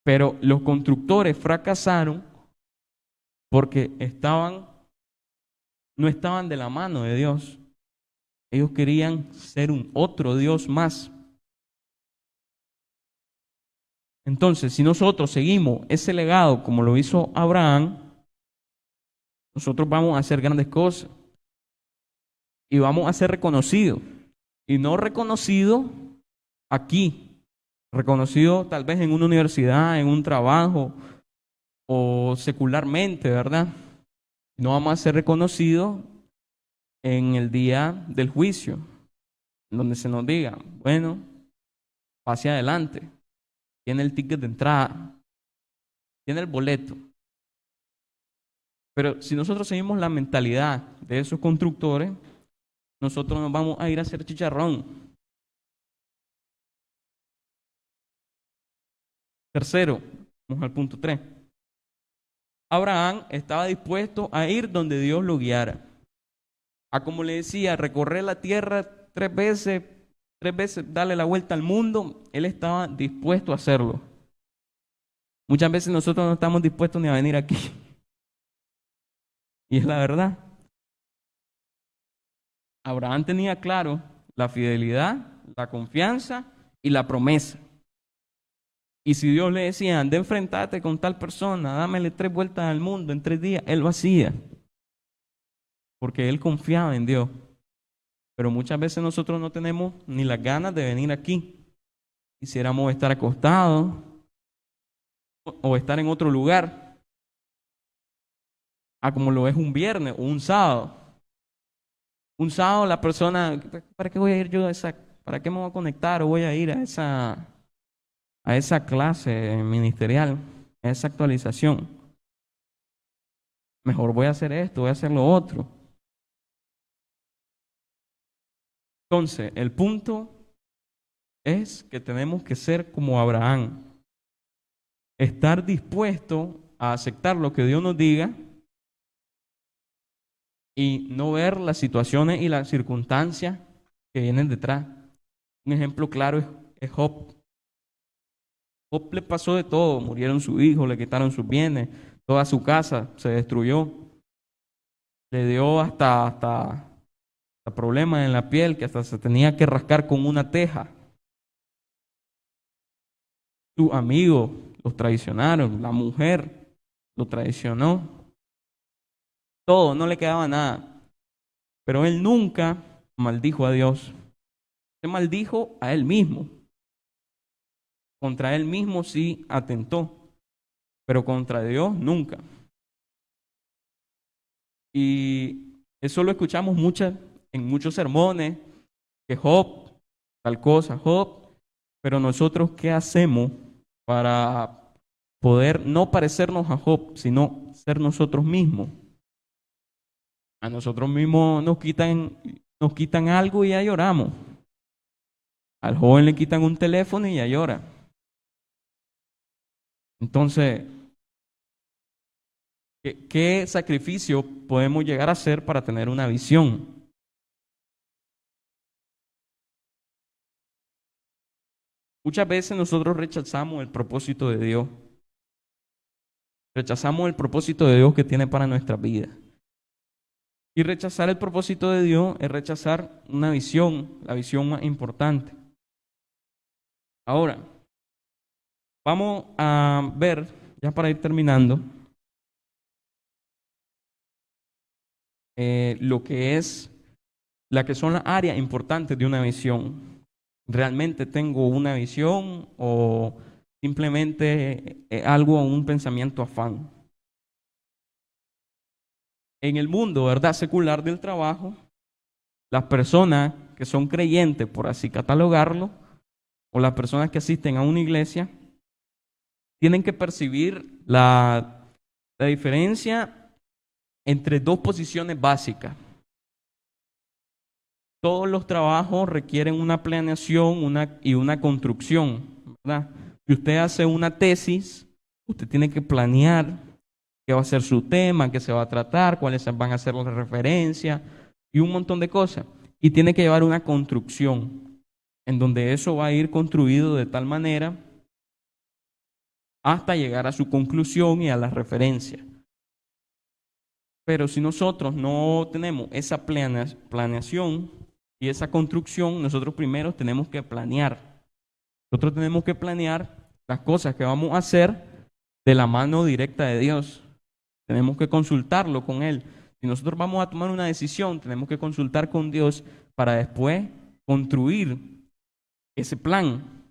Pero los constructores fracasaron porque no estaban de la mano de Dios. Ellos querían ser un otro Dios más. Entonces, si nosotros seguimos ese legado como lo hizo Abraham, nosotros vamos a hacer grandes cosas y vamos a ser reconocidos. Y no reconocidos aquí, reconocidos tal vez en una universidad, en un trabajo o secularmente, ¿verdad? No vamos a ser reconocidos en el día del juicio, donde se nos diga, bueno, pase adelante, tiene el ticket de entrada, tiene el boleto. Pero si nosotros seguimos la mentalidad de esos constructores, nosotros nos vamos a ir a hacer chicharrón. Tercero, vamos al punto 3. Abraham estaba dispuesto a ir donde Dios lo guiara. A como le decía, recorrer la tierra 3 veces, darle la vuelta al mundo, él estaba dispuesto a hacerlo. Muchas veces nosotros no estamos dispuestos ni a venir aquí. Y es la verdad. Abraham tenía claro la fidelidad, la confianza y la promesa. Y si Dios le decía, anda, enfrentate con tal persona, dámele 3 vueltas al mundo en 3 días, él lo hacía. Porque él confiaba en Dios. Pero muchas veces nosotros no tenemos ni las ganas de venir aquí. Quisiéramos estar acostados o estar en otro lugar. Como lo es un viernes o un sábado. Un sábado la persona, ¿para qué voy a ir yo a esa? ¿Para qué me voy a conectar o voy a ir a esa clase ministerial, a esa actualización? Mejor voy a hacer esto, voy a hacer lo otro. Entonces, el punto es que tenemos que ser como Abraham. Estar dispuesto a aceptar lo que Dios nos diga y no ver las situaciones y las circunstancias que vienen detrás. Un ejemplo claro es Job. Job le pasó de todo, murieron sus hijos, le quitaron sus bienes, toda su casa se destruyó. Le dio hasta problemas en la piel, que hasta se tenía que rascar con una teja. Sus amigos los traicionaron, la mujer lo traicionó. Todo, no le quedaba nada. Pero él nunca maldijo a Dios. Se maldijo a él mismo. Contra él mismo sí atentó, pero contra Dios nunca. Y eso lo escuchamos en muchos sermones, que Job, tal cosa, Job, pero nosotros, ¿qué hacemos para poder no parecernos a Job, sino ser nosotros mismos? A nosotros mismos nos quitan algo y ya lloramos. Al joven le quitan un teléfono y ya llora. Entonces, ¿qué sacrificio podemos llegar a hacer para tener una visión? Muchas veces nosotros rechazamos el propósito de Dios. Rechazamos el propósito de Dios que tiene para nuestra vida. Y rechazar el propósito de Dios es rechazar una visión, la visión más importante. Ahora, vamos a ver, ya para ir terminando, lo que son las áreas importantes de una visión. ¿Realmente tengo una visión o simplemente algo, un pensamiento afán. En el mundo, ¿verdad?, secular del trabajo, las personas que son creyentes, por así catalogarlo, o las personas que asisten a una iglesia, tienen que percibir la diferencia entre dos posiciones básicas. Todos los trabajos requieren una planeación y una construcción, ¿verdad? Si usted hace una tesis, usted tiene que planear qué va a ser su tema, qué se va a tratar, cuáles van a ser las referencias y un montón de cosas. Y tiene que llevar una construcción en donde eso va a ir construido de tal manera hasta llegar a su conclusión y a las referencias. Pero si nosotros no tenemos esa planeación y esa construcción, nosotros primero tenemos que planear. Nosotros tenemos que planear las cosas que vamos a hacer de la mano directa de Dios. Tenemos que consultarlo con Él. Si nosotros vamos a tomar una decisión, tenemos que consultar con Dios para después construir ese plan.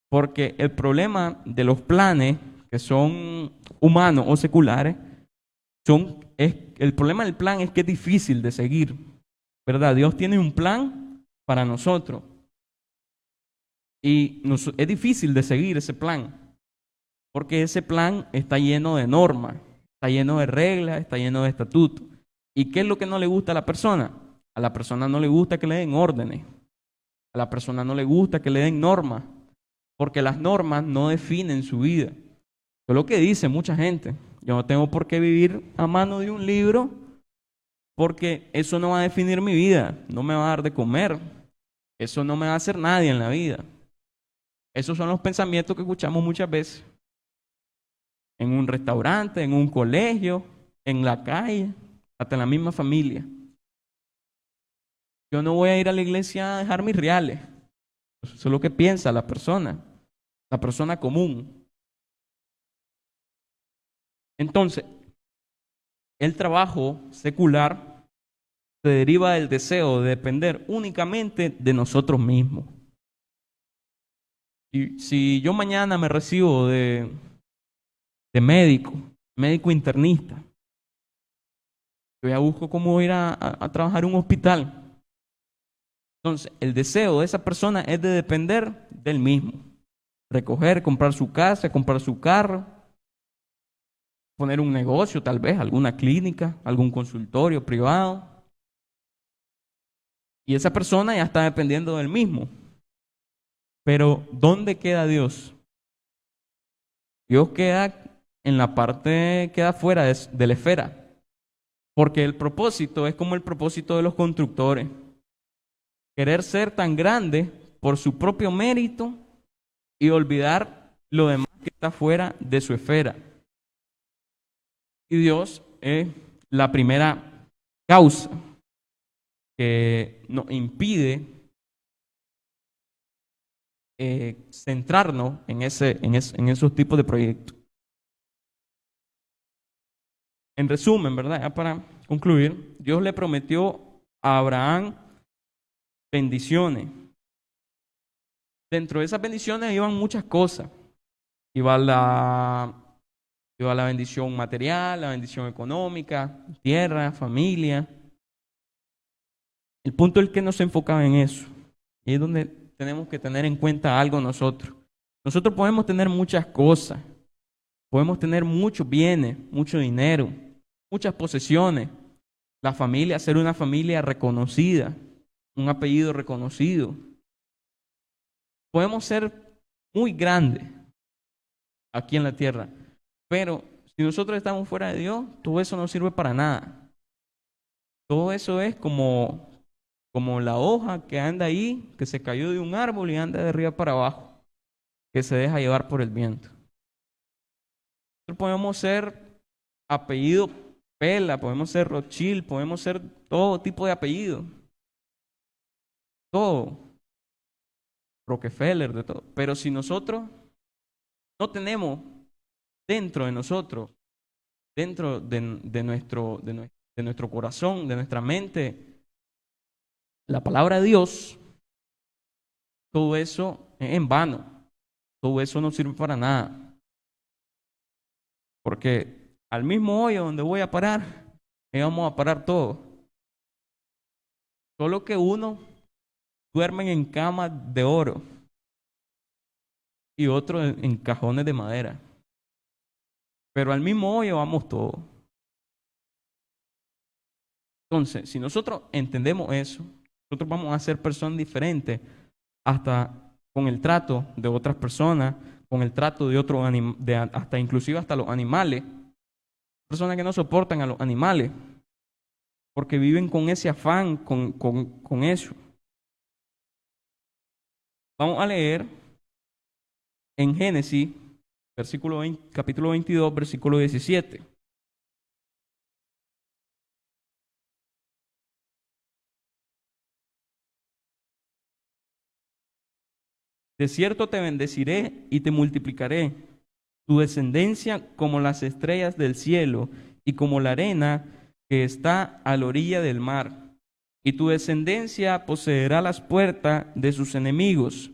Porque el problema de los planes que son humanos o seculares, el problema del plan es que es difícil de seguir, ¿verdad? Dios tiene un plan para nosotros y es difícil de seguir ese plan, porque ese plan está lleno de normas, está lleno de reglas, está lleno de estatutos. ¿Y qué es lo que no le gusta a la persona? A la persona no le gusta que le den órdenes, a la persona no le gusta que le den normas, porque las normas no definen su vida. Eso es lo que dice mucha gente. Yo no tengo por qué vivir a mano de un libro porque eso no va a definir mi vida, no me va a dar de comer, eso no me va a hacer nadie en la vida. Esos son los pensamientos que escuchamos muchas veces en un restaurante, en un colegio, en la calle, hasta en la misma familia. Yo no voy a ir a la iglesia a dejar mis reales. Eso es lo que piensa la persona común. Entonces, el trabajo secular se deriva del deseo de depender únicamente de nosotros mismos. Y si yo mañana me recibo de médico internista, yo ya busco cómo ir a trabajar en un hospital. Entonces, el deseo de esa persona es de depender del mismo. Recoger, comprar su casa, comprar su carro, poner un negocio tal vez, alguna clínica, algún consultorio privado. Y esa persona ya está dependiendo del mismo. Pero, ¿dónde queda Dios? Dios queda en la parte, queda fuera de la esfera. Porque el propósito es como el propósito de los constructores. Querer ser tan grande por su propio mérito y olvidar lo demás que está fuera de su esfera. Y Dios es la primera causa que nos impide centrarnos en esos tipos de proyectos. En resumen, ¿verdad? Ya para concluir, Dios le prometió a Abraham bendiciones. Dentro de esas bendiciones iban muchas cosas. Iba la bendición material, la bendición económica, tierra, familia. El punto es que no se enfocaba en eso. Y es donde tenemos que tener en cuenta algo nosotros. Nosotros podemos tener muchas cosas. Podemos tener muchos bienes, mucho dinero, muchas posesiones. La familia, ser una familia reconocida, un apellido reconocido. Podemos ser muy grandes aquí en la tierra, pero si nosotros estamos fuera de Dios, todo eso no sirve para nada. Todo eso es como la hoja que anda ahí, que se cayó de un árbol y anda de arriba para abajo, que se deja llevar por el viento. Nosotros podemos ser apellido Pela, podemos ser Rothschild, podemos ser todo tipo de apellido. Todo. Rockefeller, de todo. Pero si nosotros no tenemos dentro de nosotros, dentro de nuestro corazón, de nuestra mente, la palabra de Dios, todo eso es en vano. todo eso no sirve para nada. Porque al mismo hoyo donde voy a parar, ahí vamos a parar todo. Solo que uno duermen en camas de oro y otros en cajones de madera. Pero al mismo hoyo vamos todos. Entonces, si nosotros entendemos eso, nosotros vamos a ser personas diferentes hasta con el trato de otras personas, con el trato de otros animales, hasta inclusive hasta los animales. Personas que no soportan a los animales porque viven con ese afán, con eso. Vamos a leer en Génesis, capítulo 22, versículo 17. De cierto te bendeciré y te multiplicaré, tu descendencia como las estrellas del cielo y como la arena que está a la orilla del mar. Y tu descendencia poseerá las puertas de sus enemigos.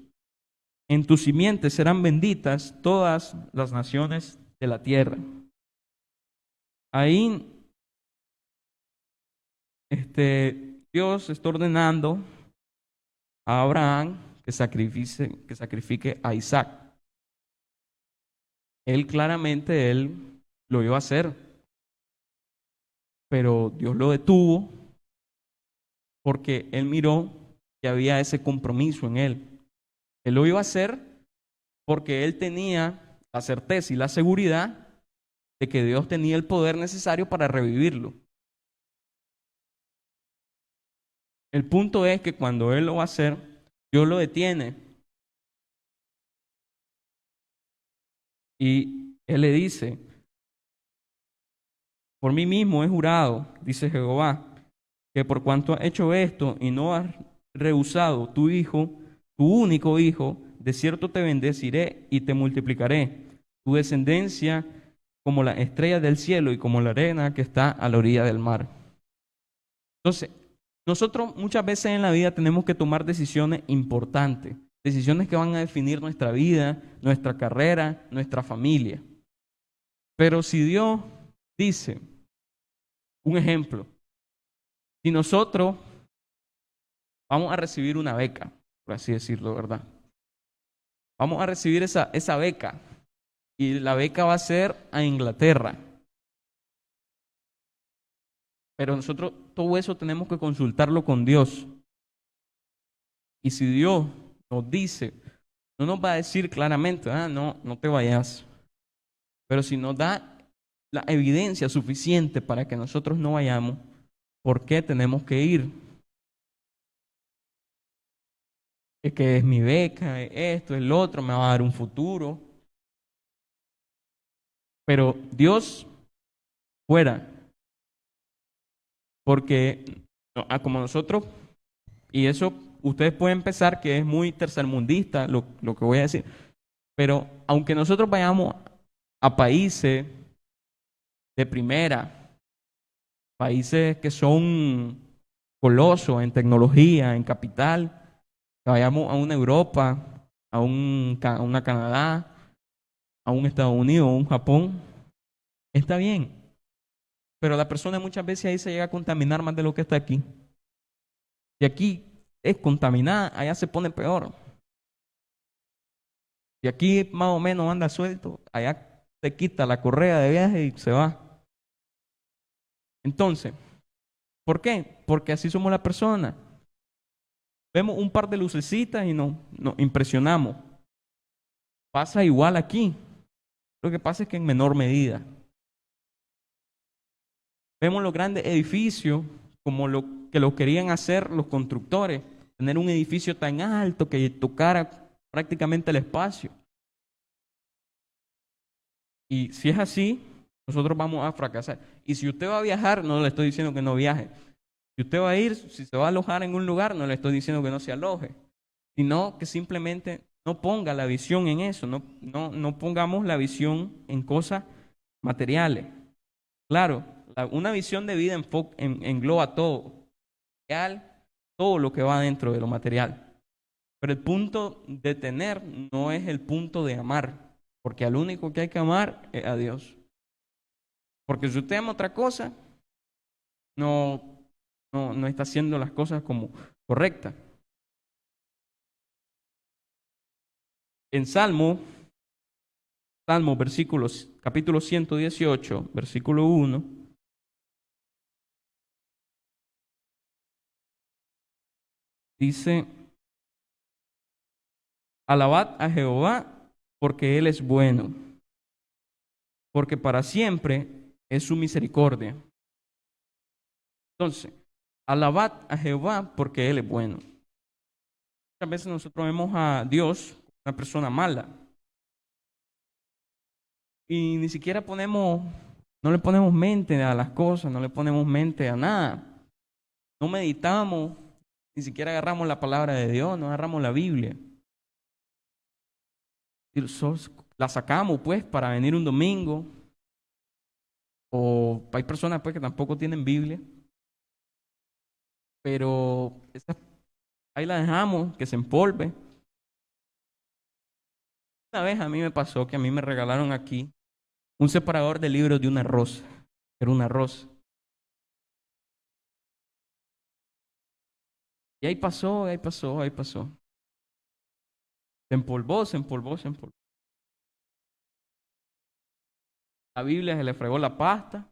En tu simiente serán benditas todas las naciones de la tierra. Ahí Dios está ordenando a Abraham que sacrifique a Isaac. Él lo iba a hacer, pero Dios lo detuvo porque él miró que había ese compromiso en él. Él lo iba a hacer porque él tenía la certeza y la seguridad de que Dios tenía el poder necesario para revivirlo. El punto es que cuando él lo va a hacer, Dios lo detiene. Y él le dice, por mí mismo he jurado, dice Jehová, que por cuanto has hecho esto y no has rehusado tu hijo, tu único hijo, de cierto te bendeciré y te multiplicaré. Tu descendencia como la estrella del cielo y como la arena que está a la orilla del mar. Entonces, nosotros muchas veces en la vida tenemos que tomar decisiones importantes, decisiones que van a definir nuestra vida, nuestra carrera, nuestra familia. Pero si Dios dice, un ejemplo, si nosotros vamos a recibir una beca, por así decirlo, ¿verdad? Vamos a recibir esa beca y la beca va a ser a Inglaterra. Pero nosotros todo eso tenemos que consultarlo con Dios. Y si Dios nos dice, no nos va a decir claramente, no te vayas. Pero si nos da la evidencia suficiente para que nosotros no vayamos, ¿por qué tenemos que ir? Es que es mi beca, es esto, es lo otro, me va a dar un futuro. Pero Dios fuera. Porque como nosotros, y eso ustedes pueden pensar que es muy tercermundista lo que voy a decir, pero aunque nosotros vayamos a países de primera, países que son colosos en tecnología, en capital, que vayamos a una Europa, a una Canadá, a un Estados Unidos, a un Japón, está bien. Pero la persona muchas veces ahí se llega a contaminar más de lo que está aquí. Y aquí es contaminada, allá se pone peor. Y aquí más o menos anda suelto, allá se quita la correa de viaje y se va. Entonces, ¿por qué? Porque así somos la persona. Vemos un par de lucecitas y nos impresionamos. Pasa igual aquí. Lo que pasa es que en menor medida. Vemos los grandes edificios como lo que lo querían hacer los constructores. Tener un edificio tan alto que tocara prácticamente el espacio. Y si es así, nosotros vamos a fracasar. Y si usted va a viajar, no le estoy diciendo que no viaje. Si usted va a ir, si se va a alojar en un lugar, no le estoy diciendo que no se aloje, sino que simplemente no ponga la visión en eso, no pongamos la visión en cosas materiales. Claro, una visión de vida engloba todo, todo lo que va dentro de lo material. Pero el punto de tener no es el punto de amar, porque al único que hay que amar es a Dios. Porque si usted ama otra cosa, no, no está haciendo las cosas como correctas. En Salmo, capítulo 118, versículo 1, dice: Alabad a Jehová, porque Él es bueno, porque para siempre es su misericordia. Entonces, alabad a Jehová, porque Él es bueno. Muchas veces nosotros vemos a Dios, una persona mala, y ni siquiera no le ponemos mente a las cosas, no le ponemos mente a nada. No meditamos, ni siquiera agarramos la palabra de Dios, no agarramos la Biblia. Y la sacamos pues para venir un domingo, o hay personas pues que tampoco tienen Biblia, pero ahí la dejamos que se empolve. Una vez a mí me pasó que a mí me regalaron aquí un separador de libros de una rosa. Era una rosa. Y ahí pasó, ahí pasó, ahí pasó. Se empolvó, se empolvó, se empolvó. La Biblia se le fregó la pasta.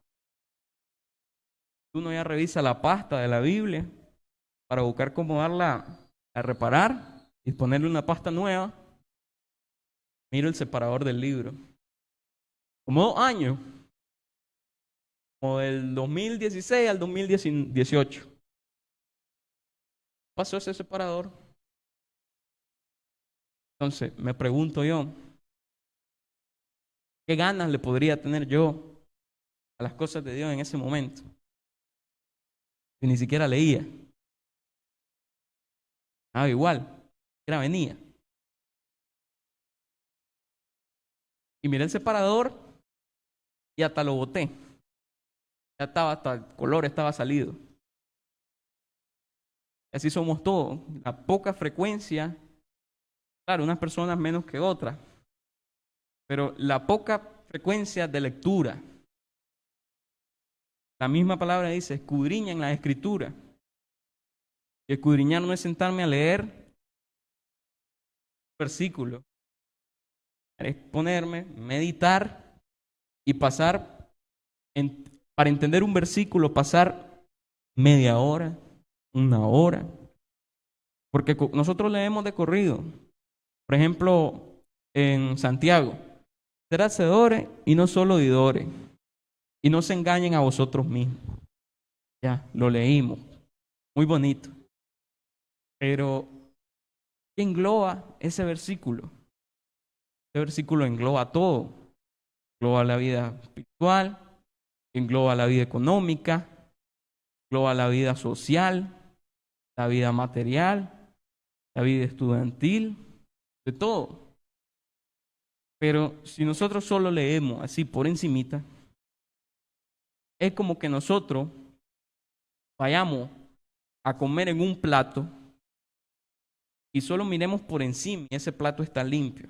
Uno ya revisa la pasta de la Biblia para buscar cómo darla a reparar y ponerle una pasta nueva. Miro el separador del libro. Como 2 años. Como del 2016 al 2018. Pasó ese separador. Entonces, me pregunto yo, ¿qué ganas le podría tener yo a las cosas de Dios en ese momento? Y ni siquiera leía. Igual, era venía. Y miré el separador y hasta lo boté. Ya estaba, hasta el color estaba salido. Así somos todos. La poca frecuencia, claro, unas personas menos que otras, pero la poca frecuencia de lectura. La misma palabra dice, escudriñan las escrituras. Y escudriñar no es sentarme a leer versículos, es ponerme, meditar y pasar, para entender un versículo, pasar media hora, 1 hora. Porque nosotros leemos de corrido. Por ejemplo, en Santiago, ser hacedores y no solo oidores, y no se engañen a vosotros mismos. Ya, lo leímos. Muy bonito. Pero, ¿qué engloba ese versículo? Ese versículo engloba todo. Engloba la vida espiritual, engloba la vida económica, engloba la vida social, la vida material, la vida estudiantil, de todo. Pero si nosotros solo leemos así por encimita, es como que nosotros vayamos a comer en un plato y solo miremos por encima y ese plato está limpio.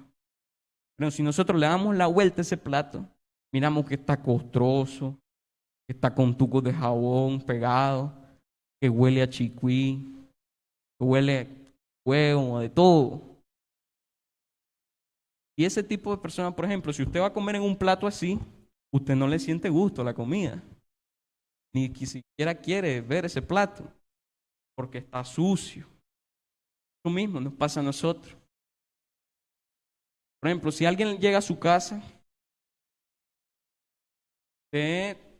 Pero si nosotros le damos la vuelta a ese plato, miramos que está costroso, que está con tucos de jabón pegados, que huele a chicuí, que huele a huevo, de todo. Y ese tipo de persona, por ejemplo, si usted va a comer en un plato así, usted no le siente gusto a la comida, ni siquiera quiere ver ese plato, porque está sucio. Lo mismo nos pasa a nosotros. Por ejemplo, si alguien llega a su casa,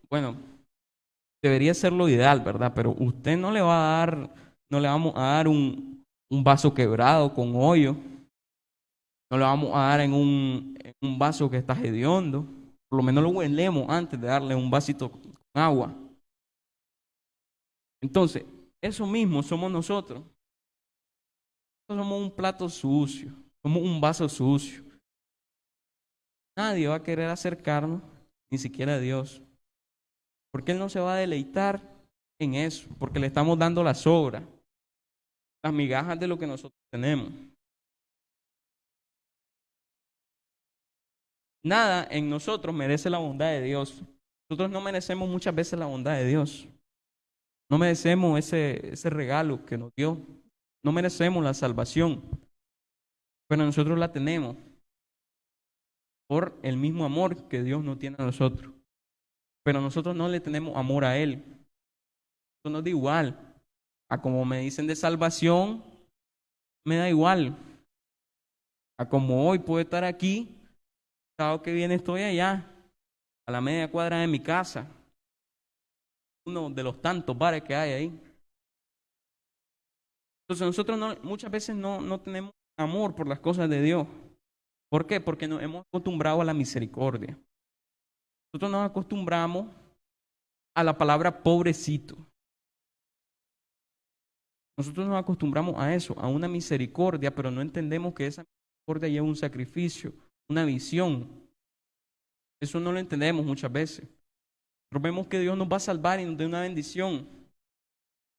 bueno, debería ser lo ideal, ¿verdad? Pero usted no le va a dar, no le vamos a dar un vaso quebrado con hoyo, no le vamos a dar en un vaso que está hediondo. Por lo menos lo huelemos antes de darle un vasito con agua. Entonces, eso mismo somos nosotros. Nosotros somos un plato sucio, somos un vaso sucio. Nadie va a querer acercarnos, ni siquiera a Dios. Porque Él no se va a deleitar en eso, porque le estamos dando las sobras, las migajas de lo que nosotros tenemos. Nada en nosotros merece la bondad de Dios. Nosotros no merecemos muchas veces la bondad de Dios. No merecemos ese regalo que nos dio. No merecemos la salvación. Pero nosotros la tenemos por el mismo amor que Dios nos tiene a nosotros. Pero nosotros no le tenemos amor a Él. Eso nos da igual. A como me dicen de salvación, me da igual. A como hoy puedo estar aquí, sábado que viene estoy allá, a la media cuadra de mi casa. Uno de los tantos bares que hay ahí. Entonces nosotros muchas veces no tenemos amor por las cosas de Dios. ¿Por qué? Porque nos hemos acostumbrado a la misericordia. Nosotros nos acostumbramos a la palabra pobrecito. Nosotros nos acostumbramos a eso, a una misericordia, pero no entendemos que esa misericordia lleva un sacrificio, una visión. Eso no lo entendemos muchas veces. Nosotros vemos que Dios nos va a salvar y nos dé una bendición.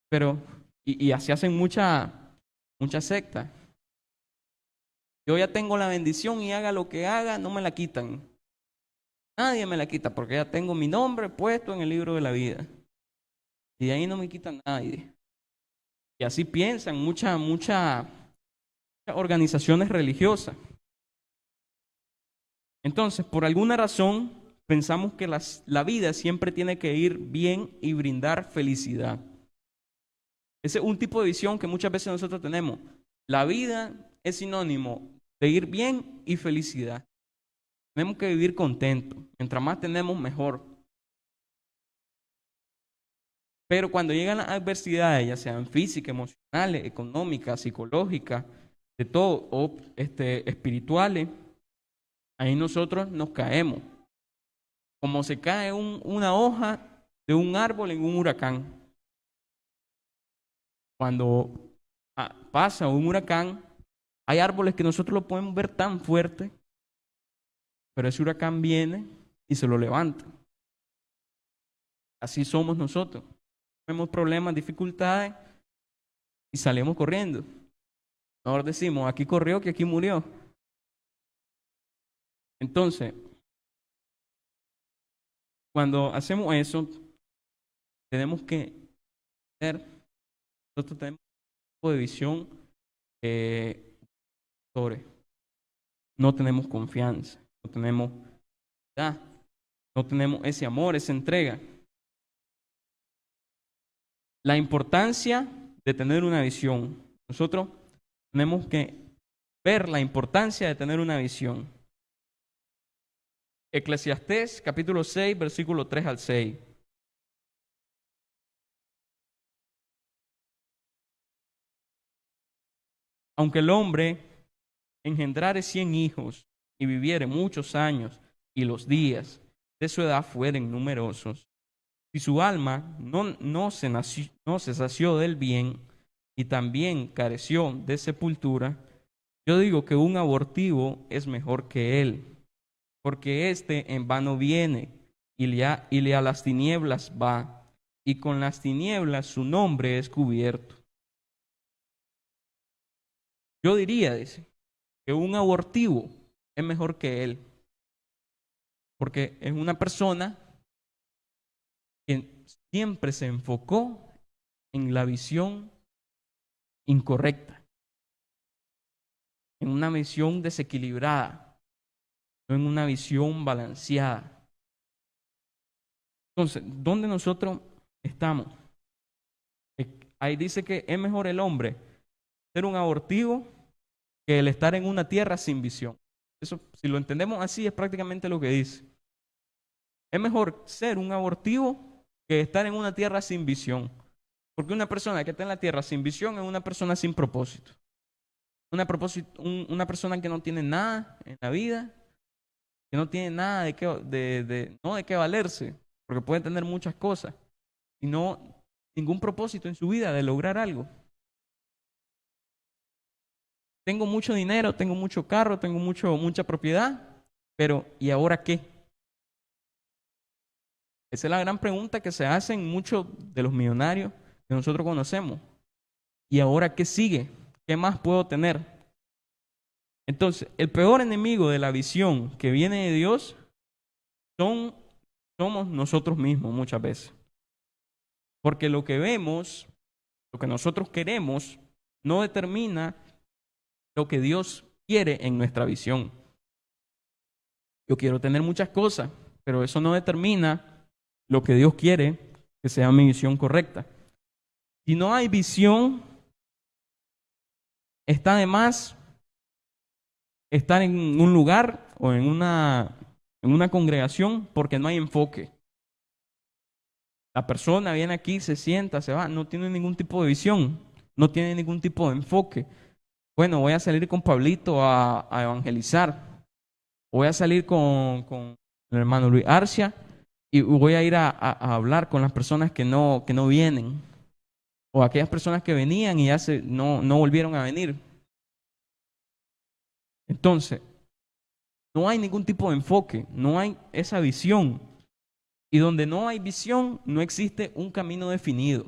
Pero, y así hacen mucha secta. Yo ya tengo la bendición y haga lo que haga, no me la quitan. Nadie me la quita porque ya tengo mi nombre puesto en el libro de la vida. Y de ahí no me quitan nadie. Y así piensan muchas organizaciones religiosas. Entonces, por alguna razón, pensamos que la vida siempre tiene que ir bien y brindar felicidad. Ese es un tipo de visión que muchas veces nosotros tenemos. La vida es sinónimo de ir bien y felicidad. Tenemos que vivir contentos. Mientras más tenemos, mejor. Pero cuando llegan las adversidades, ya sean físicas, emocionales, económicas, psicológicas, de todo, o espirituales, ahí nosotros nos caemos. Como se cae una hoja de un árbol en un huracán. Cuando pasa un huracán, hay árboles que nosotros lo podemos ver tan fuerte, pero ese huracán viene y se lo levanta. Así somos nosotros. Tenemos problemas, dificultades y salimos corriendo. Ahora decimos, aquí corrió que aquí murió. Entonces, cuando hacemos eso, tenemos que ver, nosotros tenemos un tipo de visión no tenemos confianza, no tenemos ese amor, esa entrega. La importancia de tener una visión. Nosotros tenemos que ver la importancia de tener una visión. Eclesiastés capítulo 6, versículo 3 al 6. Aunque el hombre engendrare 100 hijos y viviere muchos años y los días de su edad fueren numerosos, si su alma no se sació del bien y también careció de sepultura, yo digo que un abortivo es mejor que él, porque éste en vano viene y a las tinieblas va, y con las tinieblas su nombre es cubierto. Yo diría, dice, que un abortivo es mejor que él, porque es una persona que siempre se enfocó en la visión incorrecta, en una visión desequilibrada, no en una visión balanceada. Entonces, ¿dónde nosotros estamos? Ahí dice que es mejor el hombre ser un abortivo que el estar en una tierra sin visión. Eso, si lo entendemos así, es prácticamente lo que dice. Es mejor ser un abortivo que estar en una tierra sin visión. Porque una persona que está en la tierra sin visión es una persona sin propósito. Una persona que no tiene nada en la vida, que no tiene nada no de qué valerse, porque puede tener muchas cosas, y no ningún propósito en su vida de lograr algo. Tengo mucho dinero, tengo mucho carro, tengo mucha propiedad, pero ¿y ahora qué? Esa es la gran pregunta que se hacen muchos de los millonarios que nosotros conocemos. ¿Y ahora qué sigue? ¿Qué más puedo tener? Entonces, el peor enemigo de la visión que viene de Dios somos nosotros mismos muchas veces. Porque lo que vemos, lo que nosotros queremos, no determina lo que Dios quiere en nuestra visión. Yo quiero tener muchas cosas, pero eso no determina lo que Dios quiere que sea mi visión correcta. Si no hay visión, está de más estar en un lugar o en una congregación porque no hay enfoque. La persona viene aquí, se sienta, se va, no tiene ningún tipo de visión, no tiene ningún tipo de enfoque. Bueno, voy a salir con Pablito a evangelizar, voy a salir con el hermano Luis Arcia y voy a ir a hablar con las personas que no vienen, o aquellas personas que venían y ya no volvieron a venir. Entonces, no hay ningún tipo de enfoque, no hay esa visión. Y donde no hay visión, no existe un camino definido.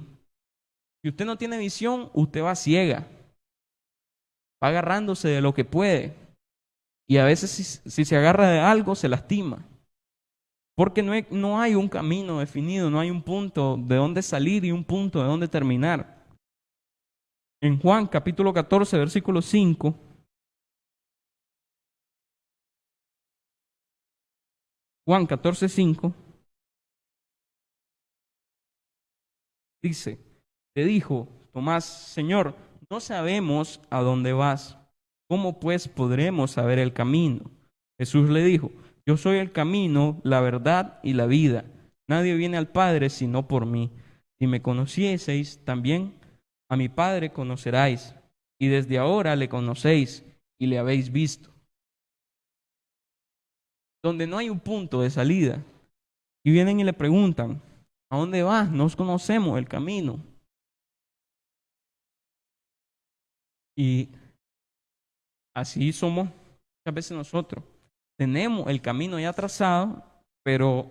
Si usted no tiene visión, usted va ciega, va agarrándose de lo que puede. Y a veces si se agarra de algo, se lastima. Porque no hay un camino definido, no hay un punto de dónde salir y un punto de dónde terminar. En Juan capítulo 14, versículo 5, Juan 14, 5, dice, le dijo Tomás, Señor, no sabemos a dónde vas. ¿Cómo pues podremos saber el camino? Jesús le dijo, yo soy el camino, la verdad y la vida. Nadie viene al Padre sino por mí. Si me conocieseis, también a mi Padre conoceráis. Y desde ahora le conocéis y le habéis visto. Donde no hay un punto de salida. Y vienen y le preguntan, ¿a dónde vas? No conocemos el camino. Y así somos muchas veces nosotros. Tenemos el camino ya trazado, pero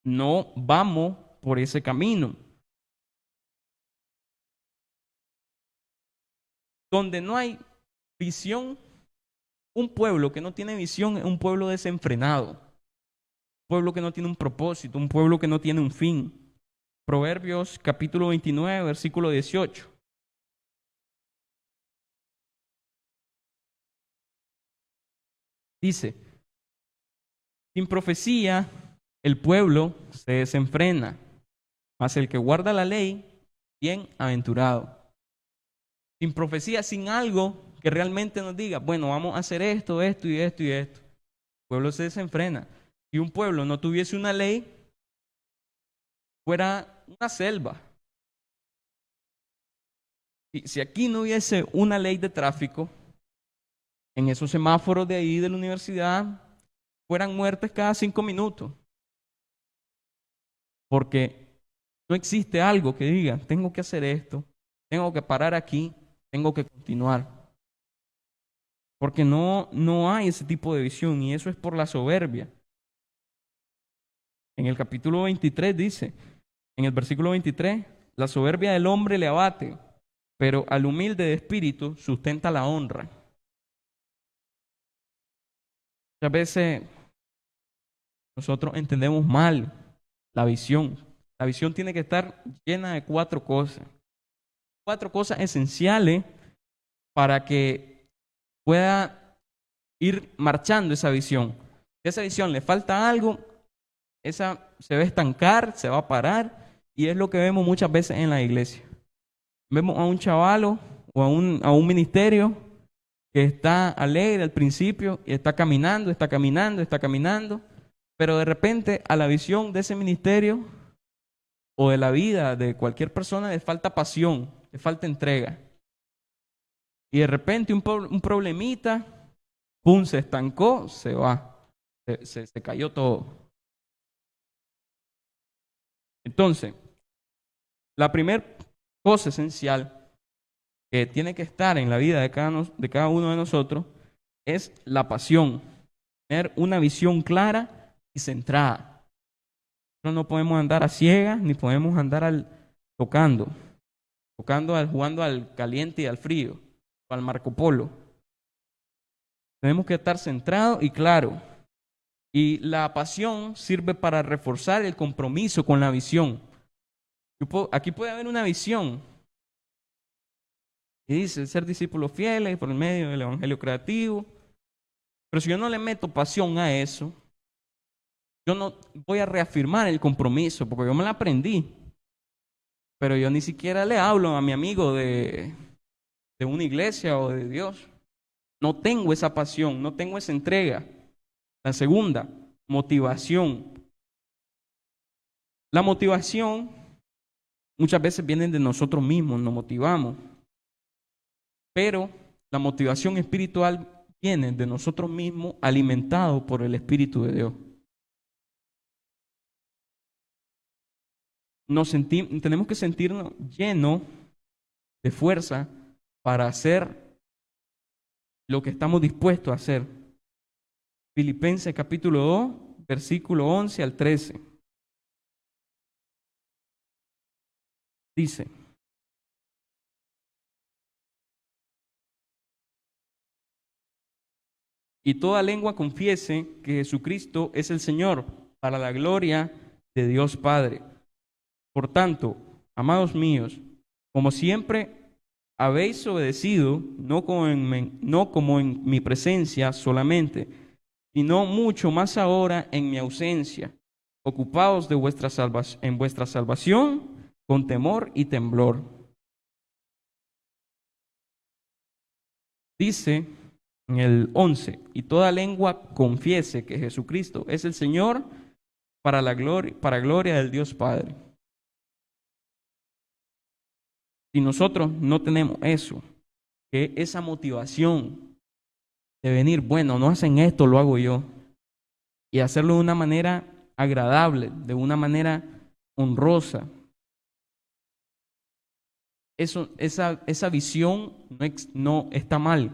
no vamos por ese camino. Donde no hay visión, un pueblo que no tiene visión es un pueblo desenfrenado, un pueblo que no tiene un propósito, un pueblo que no tiene un fin. Proverbios capítulo 29, versículo 18. Dice, sin profecía el pueblo se desenfrena, mas el que guarda la ley, bienaventurado. Sin profecía, sin algo que realmente nos diga, bueno, vamos a hacer esto, esto y esto y esto. El pueblo se desenfrena. Si un pueblo no tuviese una ley, fuera una selva. Si aquí no hubiese una ley de tráfico, en esos semáforos de ahí de la universidad, fueran muertes cada 5 minutos. Porque no existe algo que diga, tengo que hacer esto, tengo que parar aquí, tengo que continuar. Porque no hay ese tipo de visión y eso es por la soberbia. En el capítulo 23 dice, en el versículo 23, la soberbia del hombre le abate, pero al humilde de espíritu sustenta la honra. Muchas veces nosotros entendemos mal la visión. La visión tiene que estar llena de 4 cosas. 4 cosas esenciales para que pueda ir marchando esa visión. Si a esa visión le falta algo, esa se va a estancar, se va a parar, y es lo que vemos muchas veces en la iglesia. Vemos a un chavalo o a un ministerio que está alegre al principio y está caminando, pero de repente a la visión de ese ministerio o de la vida de cualquier persona le falta pasión, le falta entrega. Y de repente un problemita, pum, se estancó, se va, se cayó todo. Entonces, la primera cosa esencial que tiene que estar en la vida de cada uno de nosotros es la pasión, tener una visión clara y centrada. Nosotros no podemos andar a ciegas ni podemos andar jugando al caliente y al frío, o al Marco Polo. Tenemos que estar centrados y claros. Y la pasión sirve para reforzar el compromiso con la visión. Aquí puede haber una visión y dice ser discípulos fieles por el medio del evangelio creativo. Pero si yo no le meto pasión a eso, yo no voy a reafirmar el compromiso, porque yo me la aprendí. Pero yo ni siquiera le hablo a mi amigo de una iglesia o de Dios. No tengo esa pasión, no tengo esa entrega. La segunda, motivación. La motivación muchas veces viene de nosotros mismos, nos motivamos. Pero la motivación espiritual viene de nosotros mismos, alimentado por el Espíritu de Dios. Tenemos que sentirnos llenos de fuerza para hacer lo que estamos dispuestos a hacer. Filipenses capítulo 2, versículo 11 al 13. Dice: y toda lengua confiese que Jesucristo es el Señor, para la gloria de Dios Padre. Por tanto, amados míos, como siempre habéis obedecido, no como en mi presencia solamente, sino mucho más ahora en mi ausencia, ocupados de en vuestra salvación con temor y temblor. Dice en el 11, y toda lengua confiese que Jesucristo es el Señor, para gloria del Dios Padre. Si nosotros no tenemos eso, que esa motivación de venir, bueno, no hacen esto, lo hago yo, y hacerlo de una manera agradable, de una manera honrosa, esa visión no está mal.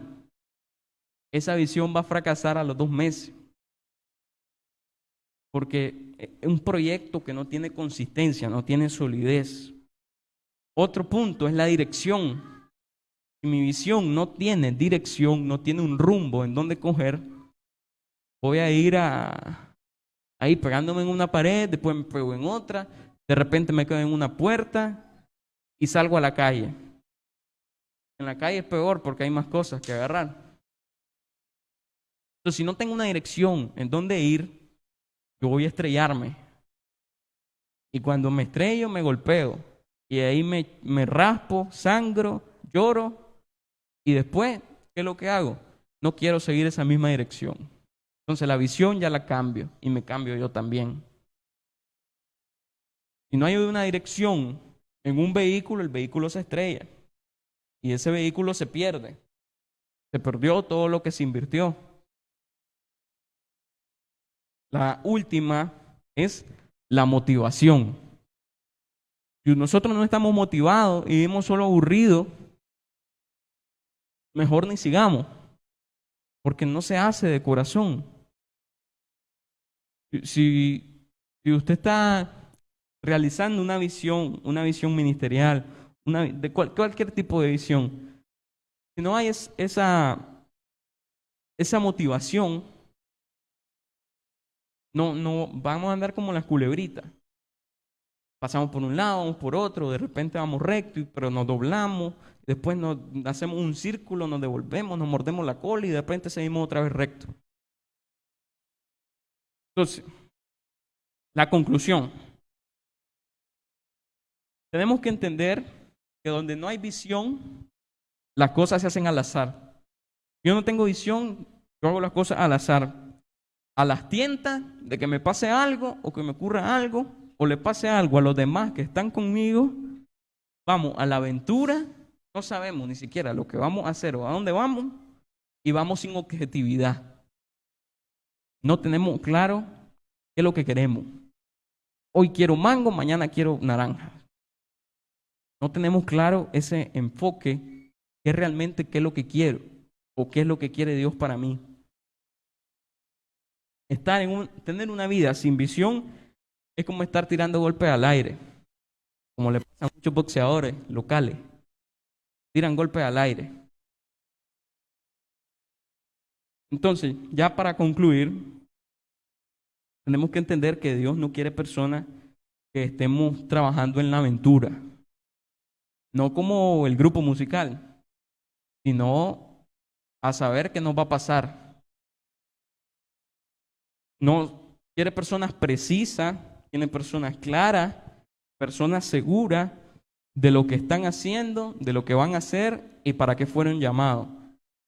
Esa visión va a fracasar a los 2 meses, porque es un proyecto que no tiene consistencia, no tiene solidez. Otro punto es la dirección. Si mi visión no tiene dirección, no tiene un rumbo en donde coger, voy a ir ahí pegándome en una pared, después me pego en otra, de repente me quedo en una puerta y salgo a la calle. En la calle es peor porque hay más cosas que agarrar. Entonces, si no tengo una dirección en dónde ir, yo voy a estrellarme. Y cuando me estrello, me golpeo. Y ahí me raspo, sangro, lloro. Y después, ¿qué es lo que hago? No quiero seguir esa misma dirección. Entonces la visión ya la cambio y me cambio yo también. Si no hay una dirección en un vehículo, el vehículo se estrella. Y ese vehículo se pierde. Se perdió todo lo que se invirtió. La última es la motivación. Si nosotros no estamos motivados y vivimos solo aburridos, mejor ni sigamos, porque no se hace de corazón. Si usted está realizando una visión ministerial, cualquier tipo de visión, si no hay esa motivación, no vamos a andar como las culebritas. Pasamos por un lado, vamos por otro, de repente vamos recto, pero nos doblamos, después nos hacemos un círculo, nos devolvemos, nos mordemos la cola y de repente seguimos otra vez recto. Entonces, la conclusión. Tenemos que entender que donde no hay visión, las cosas se hacen al azar. Yo no tengo visión, yo hago las cosas al azar. A las tientas de que me pase algo o que me ocurra algo o le pase algo a los demás que están conmigo, vamos a la aventura, no sabemos ni siquiera lo que vamos a hacer o a dónde vamos y vamos sin objetividad. No tenemos claro qué es lo que queremos. Hoy quiero mango, mañana quiero naranja. No tenemos claro ese enfoque, que realmente qué es lo que quiero o qué es lo que quiere Dios para mí. Tener una vida sin visión es como estar tirando golpes al aire, como le pasa a muchos boxeadores locales. Tiran golpes al aire. Entonces, ya para concluir, tenemos que entender que Dios no quiere personas que estemos trabajando en la aventura, no como el grupo musical, sino a saber qué nos va a pasar. No quiere personas precisas, quiere personas claras, personas seguras de lo que están haciendo, de lo que van a hacer y para qué fueron llamados.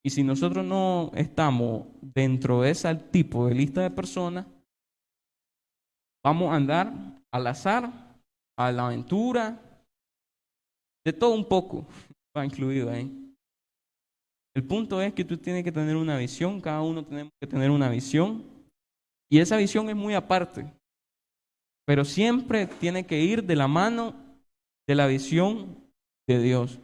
Y si nosotros no estamos dentro de ese tipo de lista de personas, vamos a andar al azar, a la aventura, de todo un poco, va incluido ahí. El punto es que tú tienes que tener una visión, cada uno tenemos que tener una visión, y esa visión es muy aparte, pero siempre tiene que ir de la mano de la visión de Dios.